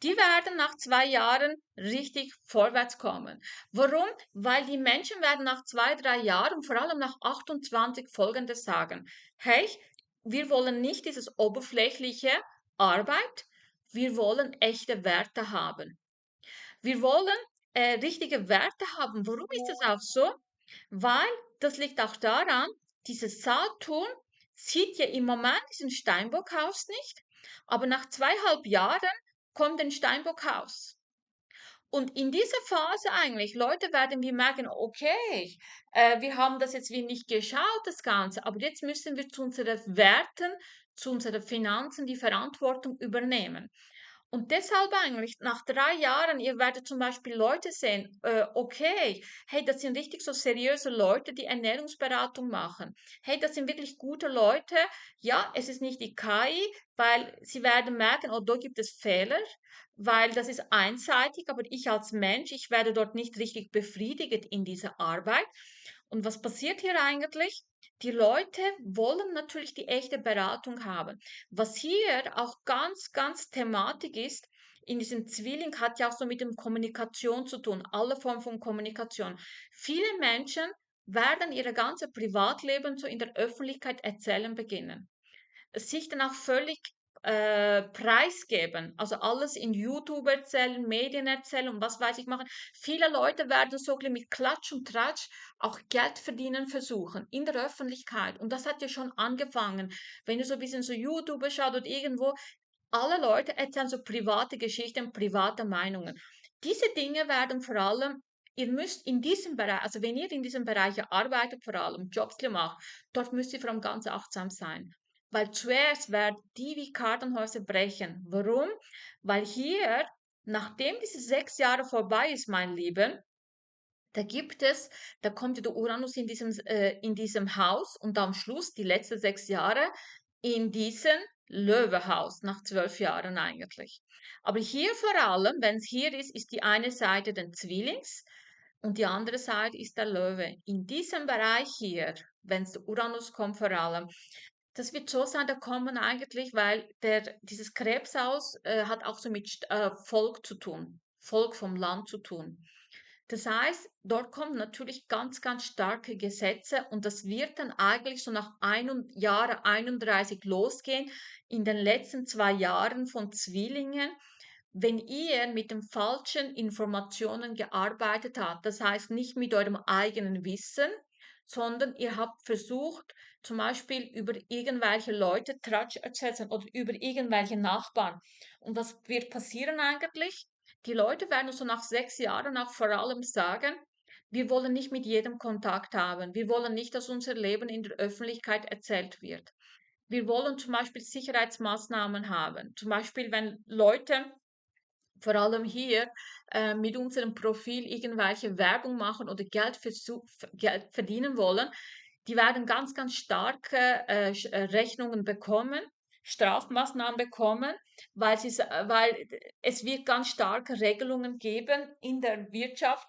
Die werden nach 2 Jahren richtig vorwärts kommen. Warum? Weil die Menschen werden nach 2, 3 Jahren, vor allem nach 28 Folgendes sagen. Hey, wir wollen nicht dieses oberflächliche Arbeit, wir wollen echte Werte haben. Wir wollen richtige Werte haben. Warum ist es auch so? Weil das liegt auch daran, dieses Saturn sieht ja im Moment diesen Steinbockhaus nicht, aber nach 2,5 Jahren kommt ein Steinbockhaus. Und in dieser Phase eigentlich, Leute werden wir merken, okay, wir haben das jetzt wie nicht geschaut, das Ganze, aber jetzt müssen wir zu unseren Werten, zu unseren Finanzen die Verantwortung übernehmen. Und deshalb eigentlich, nach 3 Jahren, ihr werdet zum Beispiel Leute sehen, okay, hey, das sind richtig so seriöse Leute, die Ernährungsberatung machen. Hey, das sind wirklich gute Leute. Ja, es ist nicht die KI, weil sie werden merken, oh, da gibt es Fehler, weil das ist einseitig, aber ich als Mensch, ich werde dort nicht richtig befriedigt in dieser Arbeit. Und was passiert hier eigentlich? Die Leute wollen natürlich die echte Beratung haben. Was hier auch ganz, ganz Thematik ist, in diesem Zwilling hat ja auch so mit dem Kommunikation zu tun, alle Formen von Kommunikation. Viele Menschen werden ihr ganzes Privatleben so in der Öffentlichkeit erzählen beginnen, sich dann auch völlig preisgeben, also alles in YouTube erzählen, Medien erzählen und was weiß ich machen. Viele Leute werden so mit Klatsch und Tratsch auch Geld verdienen versuchen in der Öffentlichkeit. Und das hat ja schon angefangen. Wenn du so ein bisschen so YouTube schaut oder irgendwo, alle Leute erzählen so private Geschichten, private Meinungen. Diese Dinge werden vor allem, ihr müsst in diesem Bereich, also wenn ihr in diesem Bereich arbeitet, vor allem Jobs macht, dort müsst ihr vor allem ganz achtsam sein. Weil zuerst werden die wie Kartenhäuser brechen. Warum? Weil hier, nachdem diese 6 Jahre vorbei ist, mein Lieben, da gibt es, da kommt der Uranus in diesem Haus und am Schluss, die letzten 6 Jahre, in diesem Löwehaus, nach 12 Jahren eigentlich. Aber hier vor allem, wenn es hier ist, ist die eine Seite den Zwillings und die andere Seite ist der Löwe. In diesem Bereich hier, wenn es der Uranus kommt vor allem, das wird so sein, da kommen eigentlich, weil dieses Krebshaus hat auch so mit Volk zu tun, Volk vom Land zu tun. Das heißt, dort kommen natürlich ganz, ganz starke Gesetze und das wird dann eigentlich so nach Jahre 31 losgehen, in den letzten 2 Jahren von Zwillingen, wenn ihr mit den falschen Informationen gearbeitet habt. Das heißt nicht mit eurem eigenen Wissen, sondern ihr habt versucht, zum Beispiel über irgendwelche Leute Tratsch erzählen oder über irgendwelche Nachbarn. Und was wird passieren eigentlich? Die Leute werden so nach 6 Jahren auch vor allem sagen, wir wollen nicht mit jedem Kontakt haben. Wir wollen nicht, dass unser Leben in der Öffentlichkeit erzählt wird. Wir wollen zum Beispiel Sicherheitsmaßnahmen haben. Zum Beispiel, wenn Leute vor allem hier mit unserem Profil irgendwelche Werbung machen oder Geld verdienen wollen, die werden ganz, ganz starke Rechnungen bekommen, Strafmaßnahmen bekommen, weil es wird ganz starke Regelungen geben in der Wirtschaft,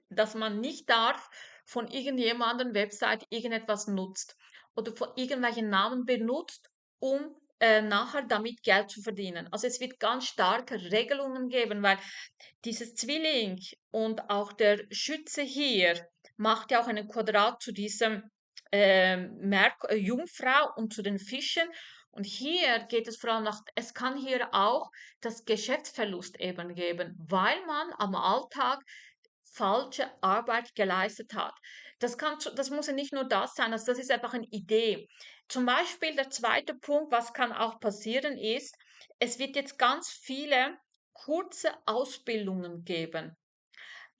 dass man nicht darf von irgendjemandem Website irgendetwas nutzt oder von irgendwelchen Namen benutzt, um nachher damit Geld zu verdienen. Also es wird ganz starke Regelungen geben, weil dieses Zwilling und auch der Schütze hier macht ja auch einen Quadrat zu diesem Jungfrau und zu den Fischen. Und hier geht es vor allem nach, es kann hier auch das Geschäftsverlust eben geben, weil man am Alltag falsche Arbeit geleistet hat. Das muss ja nicht nur das sein, also das ist einfach eine Idee. Zum Beispiel der zweite Punkt, was kann auch passieren, ist, es wird jetzt ganz viele kurze Ausbildungen geben.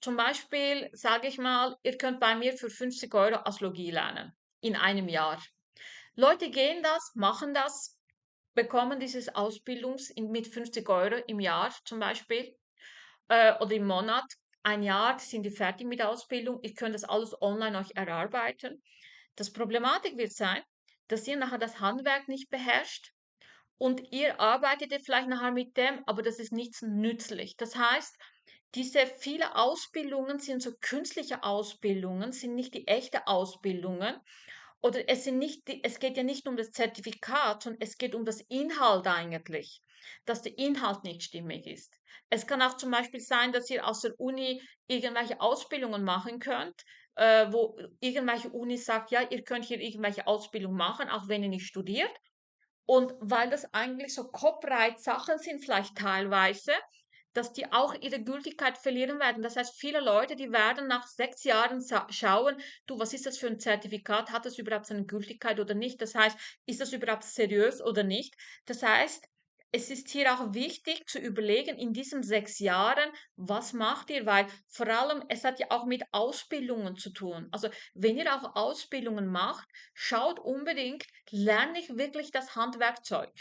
Zum Beispiel, sage ich mal, ihr könnt bei mir für 50 Euro Astrologie lernen in einem Jahr. Leute gehen das, machen das bekommen dieses mit 50 € im Jahr zum Beispiel oder im Monat. Ein Jahr sind die fertig mit der Ausbildung. Ihr könnt das alles online euch erarbeiten. Das Problematik wird sein, dass ihr nachher das Handwerk nicht beherrscht und ihr arbeitet ja vielleicht nachher mit dem, aber das ist nichts nützlich. Das heißt, diese viele Ausbildungen sind so künstliche Ausbildungen, sind nicht die echte Ausbildungen. Oder es geht ja nicht um das Zertifikat, sondern es geht um das Inhalt eigentlich, dass der Inhalt nicht stimmig ist. Es kann auch zum Beispiel sein, dass ihr aus der Uni irgendwelche Ausbildungen machen könnt, wo irgendwelche Uni sagt, ja, ihr könnt hier irgendwelche Ausbildung machen, auch wenn ihr nicht studiert. Und weil das eigentlich so Copyright-Sachen sind, vielleicht teilweise, dass die auch ihre Gültigkeit verlieren werden. Das heißt, viele Leute, die werden nach 6 Jahren schauen, du, was ist das für ein Zertifikat? Hat das überhaupt seine Gültigkeit oder nicht? Das heißt, ist das überhaupt seriös oder nicht? Das heißt, es ist hier auch wichtig zu überlegen, in diesen 6 Jahren, was macht ihr? Weil vor allem, es hat ja auch mit Ausbildungen zu tun. Also, wenn ihr auch Ausbildungen macht, schaut unbedingt, lerne ich wirklich das Handwerkzeug?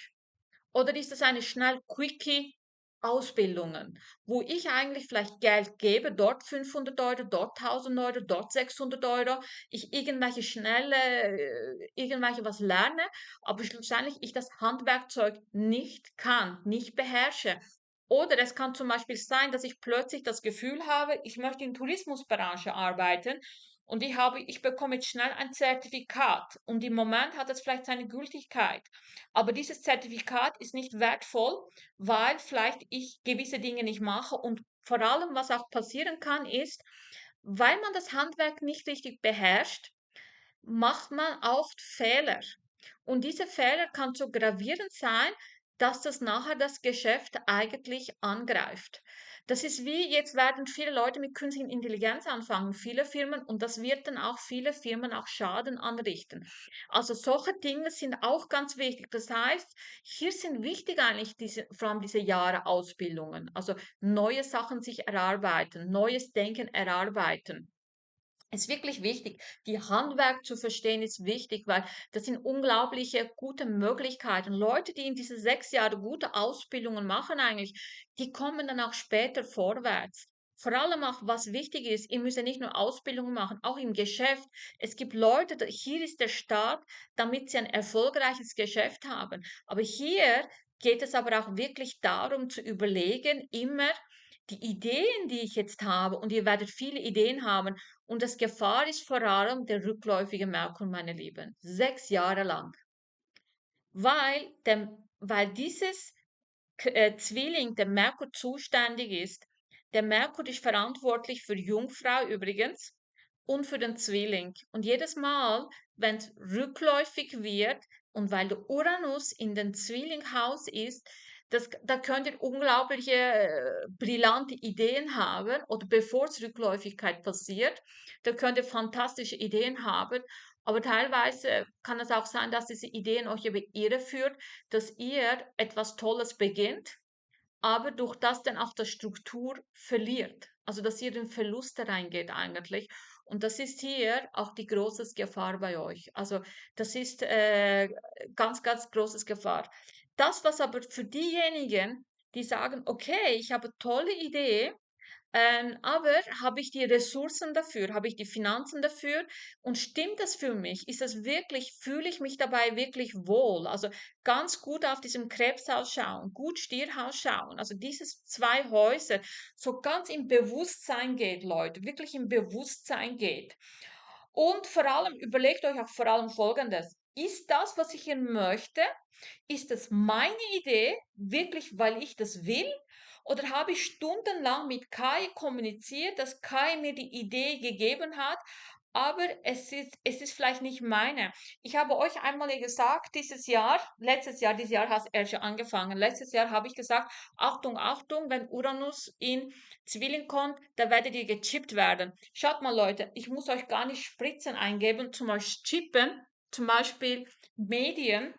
Oder ist das eine schnell Quickie Ausbildungen, wo ich eigentlich vielleicht Geld gebe, dort 500 €, dort 1.000 €, dort 600 €, ich irgendwelche was lerne, aber schlussendlich ich das Handwerkzeug nicht kann, nicht beherrsche. Oder es kann zum Beispiel sein, dass ich plötzlich das Gefühl habe, ich möchte in Tourismusbranche arbeiten und ich bekomme jetzt schnell ein Zertifikat und im Moment hat es vielleicht seine Gültigkeit. Aber dieses Zertifikat ist nicht wertvoll, weil vielleicht ich gewisse Dinge nicht mache und vor allem, was auch passieren kann, ist, weil man das Handwerk nicht richtig beherrscht, macht man auch Fehler. Und diese Fehler kann so gravierend sein, dass das nachher das Geschäft eigentlich angreift. Das ist wie, jetzt werden viele Leute mit künstlicher Intelligenz anfangen, viele Firmen, und das wird dann auch viele Firmen auch Schaden anrichten. Also solche Dinge sind auch ganz wichtig. Das heißt, hier sind wichtig eigentlich vor allem diese Jahre Ausbildungen, also neue Sachen sich erarbeiten, neues Denken erarbeiten. Es ist wirklich wichtig. Die Handwerk zu verstehen ist wichtig, weil das sind unglaubliche gute Möglichkeiten. Leute, die in diese 6 Jahre gute Ausbildungen machen eigentlich, die kommen dann auch später vorwärts. Vor allem auch, was wichtig ist, ihr müsst ja nicht nur Ausbildungen machen, auch im Geschäft. Es gibt Leute, hier ist der Start, damit sie ein erfolgreiches Geschäft haben. Aber hier geht es aber auch wirklich darum zu überlegen, immer die Ideen, die ich jetzt habe, und ihr werdet viele Ideen haben, und das Gefahr ist vor allem der rückläufige Merkur, meine Lieben. 6 Jahre lang. Weil dieses Zwilling, der Merkur zuständig ist. Der Merkur ist verantwortlich für Jungfrau übrigens und für den Zwilling. Und jedes Mal, wenn es rückläufig wird und weil der Uranus in den Zwillinghaus ist, da könnt ihr unglaubliche, brillante Ideen haben, oder bevor es Rückläufigkeit passiert, da könnt ihr fantastische Ideen haben, aber teilweise kann es auch sein, dass diese Ideen euch über Irre führt, dass ihr etwas Tolles beginnt, aber durch das dann auch die Struktur verliert. Also dass ihr in Verluste reingeht eigentlich. Und das ist hier auch die große Gefahr bei euch. Also das ist ganz, ganz großes Gefahr. Das, was aber für diejenigen, die sagen, okay, ich habe eine tolle Idee, aber habe ich die Ressourcen dafür? Habe ich die Finanzen dafür? Und stimmt das für mich? Fühle ich mich dabei wirklich wohl? Also ganz gut auf diesem Krebshaus schauen, gut Stierhaus schauen. Also dieses 2 Häuser, so ganz im Bewusstsein geht, Leute, wirklich im Bewusstsein geht. Und vor allem, überlegt euch auch vor allem Folgendes. Ist das, was ich hier möchte, ist es meine Idee, wirklich, weil ich das will? Oder habe ich stundenlang mit Kai kommuniziert, dass Kai mir die Idee gegeben hat, aber es ist vielleicht nicht meine. Ich habe euch einmal gesagt, dieses Jahr hat er schon angefangen. Letztes Jahr habe ich gesagt, Achtung, Achtung, wenn Uranus in Zwilling kommt, da werdet ihr gechippt werden. Schaut mal, Leute, ich muss euch gar nicht Spritzen eingeben, zum Beispiel chippen, zum Beispiel Medien.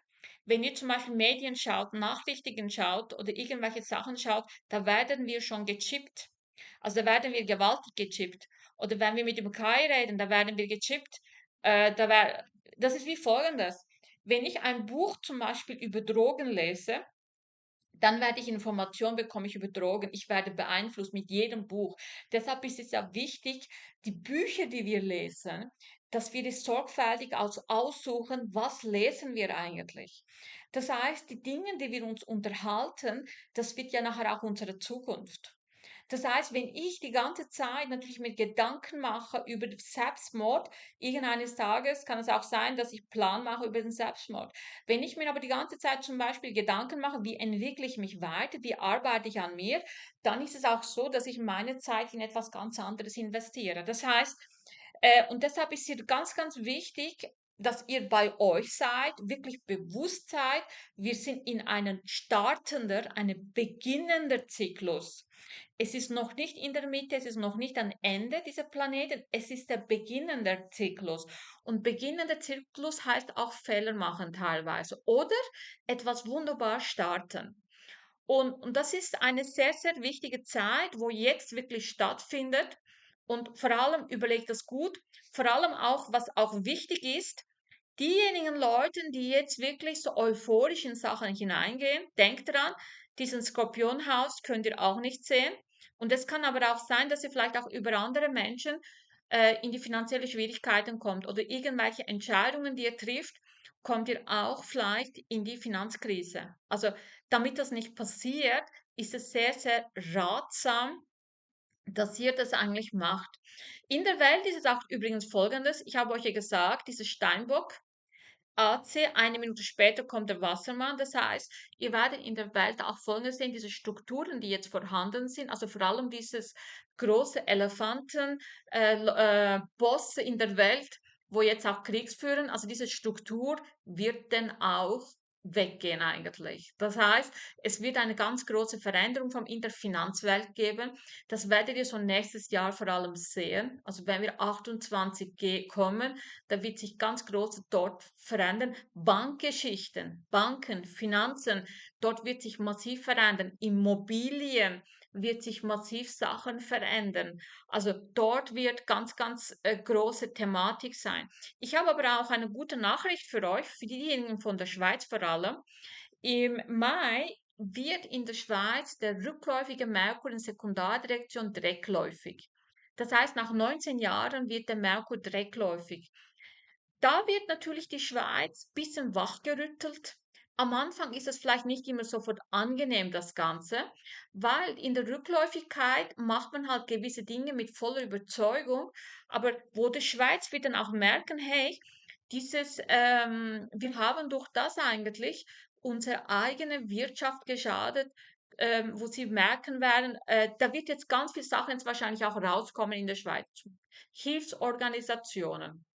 Wenn ihr zum Beispiel Medien schaut, Nachrichten schaut oder irgendwelche Sachen schaut, da werden wir schon gechippt. Also da werden wir gewaltig gechippt. Oder wenn wir mit dem KI reden, da werden wir gechippt. Das ist wie folgendes. Wenn ich ein Buch zum Beispiel über Drogen lese, dann werde ich Informationen bekommen ich über Drogen. Ich werde beeinflusst mit jedem Buch. Deshalb ist es ja wichtig, die Bücher, die wir lesen, dass wir es sorgfältig aussuchen, was lesen wir eigentlich. Das heißt, die Dinge, die wir uns unterhalten, das wird ja nachher auch unsere Zukunft. Das heißt, wenn ich die ganze Zeit natürlich mir Gedanken mache über den Selbstmord, irgendeines Tages kann es auch sein, dass ich Plan mache über den Selbstmord. Wenn ich mir aber die ganze Zeit zum Beispiel Gedanken mache, wie entwickle ich mich weiter, wie arbeite ich an mir, dann ist es auch so, dass ich meine Zeit in etwas ganz anderes investiere. Das heißt, und deshalb ist hier ganz, ganz wichtig, dass ihr bei euch seid, wirklich bewusst seid, wir sind in einem startender, einem beginnender Zyklus. Es ist noch nicht in der Mitte, es ist noch nicht ein Ende dieser Planeten, es ist der beginnende Zyklus. Und beginnender Zyklus heißt auch Fehler machen teilweise oder etwas wunderbar starten. Und das ist eine sehr, sehr wichtige Zeit, wo jetzt wirklich stattfindet. Und vor allem überlegt das gut, vor allem auch, was auch wichtig ist, diejenigen Leute, die jetzt wirklich so euphorisch in Sachen hineingehen, denkt dran, diesen Skorpionhaus könnt ihr auch nicht sehen. Und es kann aber auch sein, dass ihr vielleicht auch über andere Menschen in die finanzielle Schwierigkeiten kommt oder irgendwelche Entscheidungen, die ihr trifft, kommt ihr auch vielleicht in die Finanzkrise. Also damit das nicht passiert, ist es sehr, sehr ratsam, dass ihr das eigentlich macht. In der Welt ist es auch übrigens Folgendes, ich habe euch ja gesagt, dieses Steinbock, AC, eine Minute später kommt der Wassermann. Das heißt, ihr werdet in der Welt auch Folgendes sehen, diese Strukturen, die jetzt vorhanden sind, also vor allem dieses große Elefanten, Bosse in der Welt, wo jetzt auch Kriegs führen, also diese Struktur wird dann auch weggehen eigentlich. Das heißt, es wird eine ganz große Veränderung in der Finanzwelt geben. Das werdet ihr so nächstes Jahr vor allem sehen. Also wenn wir 28G kommen, da wird sich ganz groß dort verändern. Bankgeschichten, Banken, Finanzen, dort wird sich massiv verändern. Immobilien wird sich massiv Sachen verändern. Also dort wird ganz, ganz große Thematik sein. Ich habe aber auch eine gute Nachricht für euch, für diejenigen von der Schweiz vor allem. Im Mai wird in der Schweiz der rückläufige Merkur in Sekundardirektion direktläufig. Das heißt, nach 19 Jahren wird der Merkur direktläufig. Da wird natürlich die Schweiz ein bisschen wachgerüttelt. Am Anfang ist es vielleicht nicht immer sofort angenehm, das Ganze, weil in der Rückläufigkeit macht man halt gewisse Dinge mit voller Überzeugung, aber wo die Schweiz wird dann auch merken, hey, wir haben durch das eigentlich unsere eigene Wirtschaft geschadet, wo sie merken werden, da wird jetzt ganz viele Sachen jetzt wahrscheinlich auch rauskommen in der Schweiz. Hilfsorganisationen,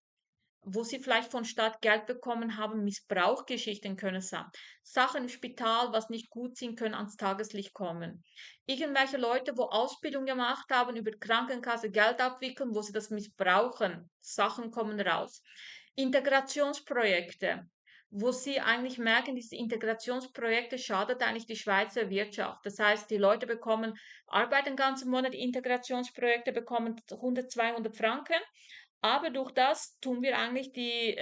wo sie vielleicht von Staat Geld bekommen haben, Missbrauchgeschichten können es sein. Sachen im Spital, was nicht gut sind, können ans Tageslicht kommen. Irgendwelche Leute, wo Ausbildung gemacht haben, über Krankenkasse Geld abwickeln, wo sie das missbrauchen. Sachen kommen raus. Integrationsprojekte, wo sie eigentlich merken, diese Integrationsprojekte schadet eigentlich die Schweizer Wirtschaft. Das heißt, die Leute bekommen Arbeit den ganzen Monat, Integrationsprojekte bekommen 100, 200 Franken, aber durch das tun wir eigentlich die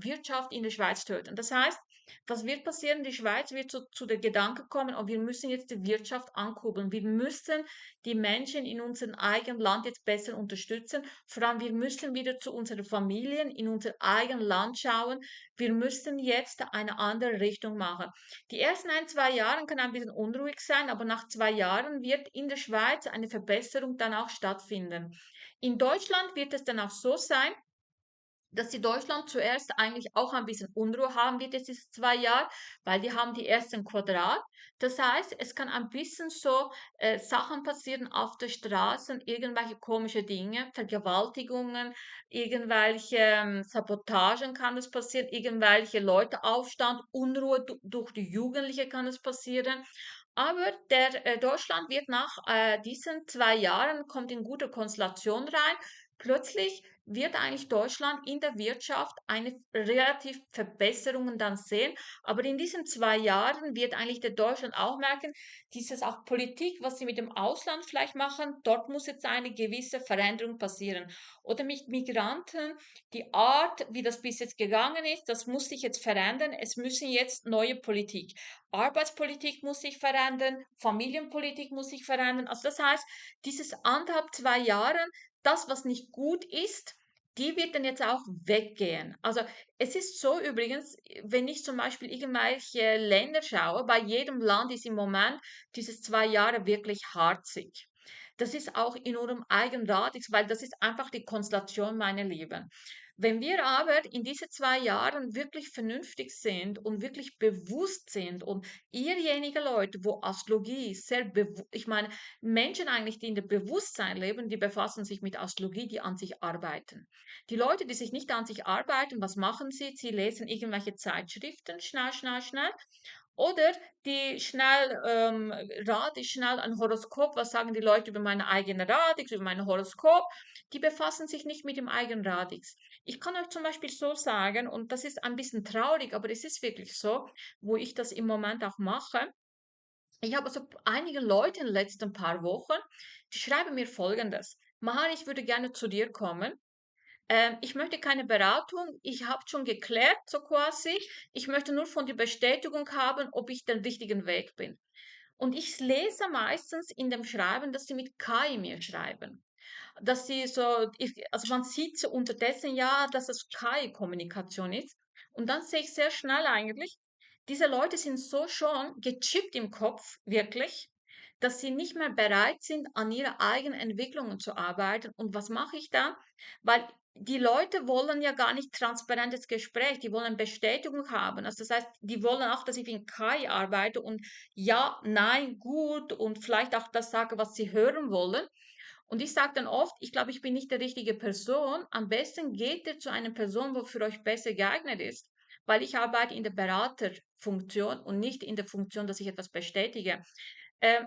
Wirtschaft in der Schweiz töten. Das heißt, was wird passieren? Die Schweiz wird zu der Gedanke kommen, oh, wir müssen jetzt die Wirtschaft ankurbeln. Wir müssen die Menschen in unserem eigenen Land jetzt besser unterstützen. Vor allem, wir müssen wieder zu unseren Familien in unser eigenes Land schauen. Wir müssen jetzt eine andere Richtung machen. Die ersten 1, 2 Jahre können ein bisschen unruhig sein, aber nach 2 Jahren wird in der Schweiz eine Verbesserung dann auch stattfinden. In Deutschland wird es dann auch so sein, dass die Deutschland zuerst eigentlich auch ein bisschen Unruhe haben wird jetzt diese 2 Jahre, weil die haben die ersten Quadrat. Das heißt, es kann ein bisschen so Sachen passieren auf der Straße, irgendwelche komische Dinge, Vergewaltigungen, irgendwelche Sabotagen kann es passieren, irgendwelche Leute Aufstand, Unruhe durch die Jugendliche kann es passieren. Aber der Deutschland wird nach diesen 2 Jahren kommt in gute Konstellation rein. plötzlich wird eigentlich Deutschland in der Wirtschaft eine relativ Verbesserungen dann sehen. Aber in diesen 2 Jahren wird eigentlich der Deutschland auch merken, dieses auch Politik, was sie mit dem Ausland vielleicht machen, dort muss jetzt eine gewisse Veränderung passieren. Oder mit Migranten, die Art, wie das bis jetzt gegangen ist, das muss sich jetzt verändern. Es müssen jetzt neue Politik. Arbeitspolitik muss sich verändern, Familienpolitik muss sich verändern. Also das heißt, dieses 1,5, 2 Jahre, das, was nicht gut ist, die wird dann jetzt auch weggehen. Also es ist so übrigens, wenn ich zum Beispiel irgendwelche Länder schaue, bei jedem Land ist im Moment dieses 2 Jahre wirklich harzig. Das ist auch in unserem eigenen Rat, weil das ist einfach die Konstellation, meine Lieben. Wenn wir aber in diese 2 Jahren wirklich vernünftig sind und wirklich bewusst sind und ihrjenige Leute, wo Astrologie sehr bewusst, ich meine, Menschen eigentlich, die in der Bewusstsein leben, die befassen sich mit Astrologie, die an sich arbeiten. Die Leute, die sich nicht an sich arbeiten, was machen sie? Sie lesen irgendwelche Zeitschriften, schnell, schnell, schnell. Oder die schnell, rate schnell ein Horoskop, was sagen die Leute über meine eigene Radix, über mein Horoskop. Die befassen sich nicht mit dem eigenen Radix. Ich kann euch zum Beispiel so sagen, und das ist ein bisschen traurig, aber es ist wirklich so, wo ich das im Moment auch mache. Ich habe also einige Leute in den letzten paar Wochen, die schreiben mir Folgendes. Mahar, ich würde gerne zu dir kommen. Ich möchte keine Beratung. Ich habe schon geklärt, so quasi. Ich möchte nur von dir Bestätigung haben, ob ich den richtigen Weg bin. Und ich lese meistens in dem Schreiben, dass sie mit KI mir schreiben. Dass sie so, also man sieht so unterdessen ja, dass es KI-Kommunikation ist. Und dann sehe ich sehr schnell eigentlich, diese Leute sind so schon gechippt im Kopf, wirklich, dass sie nicht mehr bereit sind, an ihre eigenen Entwicklungen zu arbeiten. Und was mache ich da? Weil die Leute wollen ja gar nicht transparentes Gespräch, die wollen Bestätigung haben. Also das heißt, die wollen auch, dass ich in KI arbeite und ja, nein, gut und vielleicht auch das sage, was sie hören wollen. Und ich sage dann oft, ich glaube, ich bin nicht die richtige Person. Am besten geht ihr zu einer Person, wo für euch besser geeignet ist, weil ich arbeite in der Beraterfunktion und nicht in der Funktion, dass ich etwas bestätige.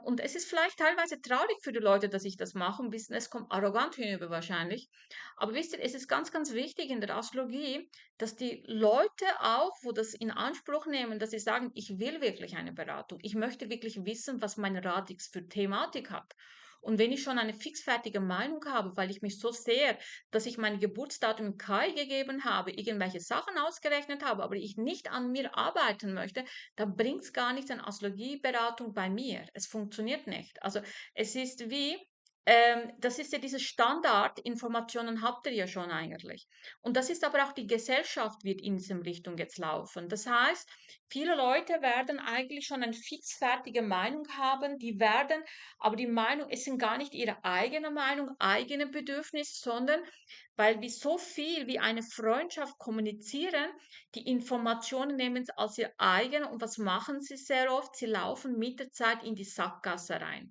Und es ist vielleicht teilweise traurig für die Leute, dass ich das mache, ein bisschen, es kommt arrogant hinüber wahrscheinlich. Aber wisst ihr, es ist ganz, ganz wichtig in der Astrologie, dass die Leute auch, wo das in Anspruch nehmen, dass sie sagen, ich will wirklich eine Beratung. Ich möchte wirklich wissen, was mein Radix für Thematik hat. Und wenn ich schon eine fixfertige Meinung habe, weil ich mich so sehr, dass ich mein Geburtsdatum in KI gegeben habe, irgendwelche Sachen ausgerechnet habe, aber ich nicht an mir arbeiten möchte, dann bringt es gar nichts an Astrologieberatung bei mir. Es funktioniert nicht. Also es ist wie, das ist ja diese Standardinformationen habt ihr ja schon eigentlich. Und das ist aber auch die Gesellschaft wird in diese Richtung jetzt laufen. Das heißt, viele Leute werden eigentlich schon eine fixfertige Meinung haben, die werden, aber die Meinung, es sind gar nicht ihre eigene Meinung, eigene Bedürfnisse, sondern weil wir so viel wie eine Freundschaft kommunizieren, die Informationen nehmen sie als ihr eigen und was machen sie sehr oft? Sie laufen mit der Zeit in die Sackgasse rein,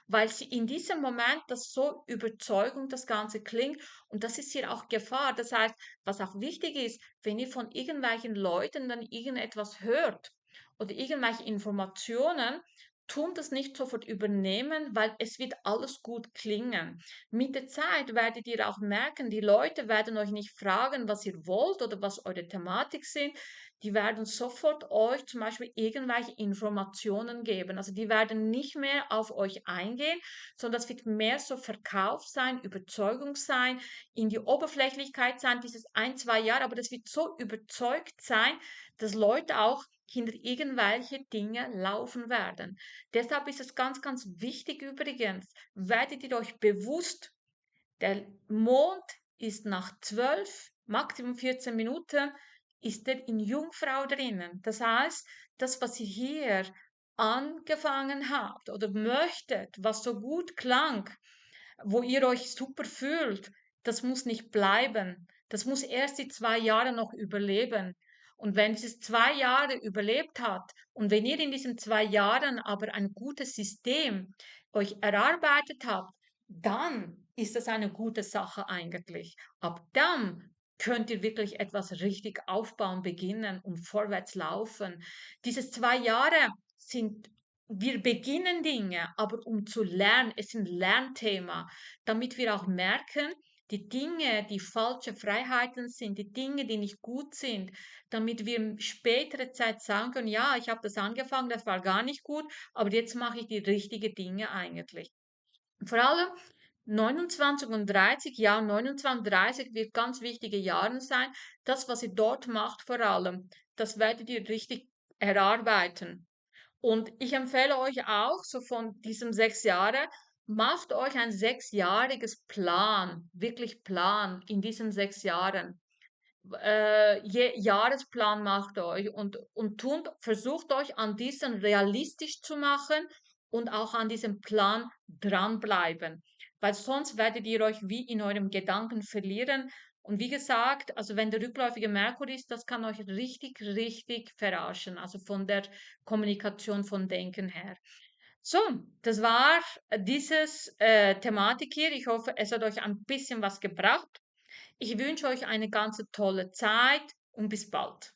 weil sie in diesem Moment das so überzeugend das Ganze klingt und das ist hier auch Gefahr. Das heißt, was auch wichtig ist, wenn ihr von irgendwelchen Leuten dann irgendetwas hört oder irgendwelche Informationen, tun das nicht sofort übernehmen, weil es wird alles gut klingen. Mit der Zeit werdet ihr auch merken, die Leute werden euch nicht fragen, was ihr wollt oder was eure Thematik sind. Die werden sofort euch zum Beispiel irgendwelche Informationen geben. Also die werden nicht mehr auf euch eingehen, sondern das wird mehr so Verkauf sein, Überzeugung sein, in die Oberflächlichkeit sein, dieses 1, 2 Jahre, aber das wird so überzeugt sein, dass Leute auch hinter irgendwelche Dinge laufen werden. Deshalb ist es ganz, ganz wichtig übrigens, werdet ihr euch bewusst, der Mond ist nach 12, Maximum 14 Minuten, ist er in Jungfrau drinnen. Das heißt, das, was ihr hier angefangen habt oder möchtet, was so gut klang, wo ihr euch super fühlt, das muss nicht bleiben. Das muss erst die 2 Jahre noch überleben. Und wenn es 2 Jahre überlebt hat und wenn ihr in diesen 2 Jahren aber ein gutes System euch erarbeitet habt, dann ist das eine gute Sache eigentlich. Ab dann könnt ihr wirklich etwas richtig aufbauen, beginnen und vorwärts laufen. Diese 2 Jahre sind, wir beginnen Dinge, aber um zu lernen, es sind Lernthema, damit wir auch merken, die Dinge, die falsche Freiheiten sind, die Dinge, die nicht gut sind, damit wir in späterer Zeit sagen können, ja, ich habe das angefangen, das war gar nicht gut, aber jetzt mache ich die richtigen Dinge eigentlich. Vor allem 29 und 30, ja, 29, 30 wird ganz wichtige Jahre sein. Das, was ihr dort macht, vor allem, das werdet ihr richtig erarbeiten. Und ich empfehle euch auch, so von diesem 6 Jahre, macht euch ein 6-jähriges Plan, wirklich Plan in diesen 6 Jahren. Jahresplan macht euch und versucht euch an diesen realistisch zu machen und auch an diesem Plan dranbleiben. Weil sonst werdet ihr euch wie in eurem Gedanken verlieren. Und wie gesagt, also wenn der rückläufige Merkur ist, das kann euch richtig, richtig verarschen. Also von der Kommunikation, von Denken her. So, das war dieses Thematik hier. Ich hoffe, es hat euch ein bisschen was gebracht. Ich wünsche euch eine ganz tolle Zeit und bis bald.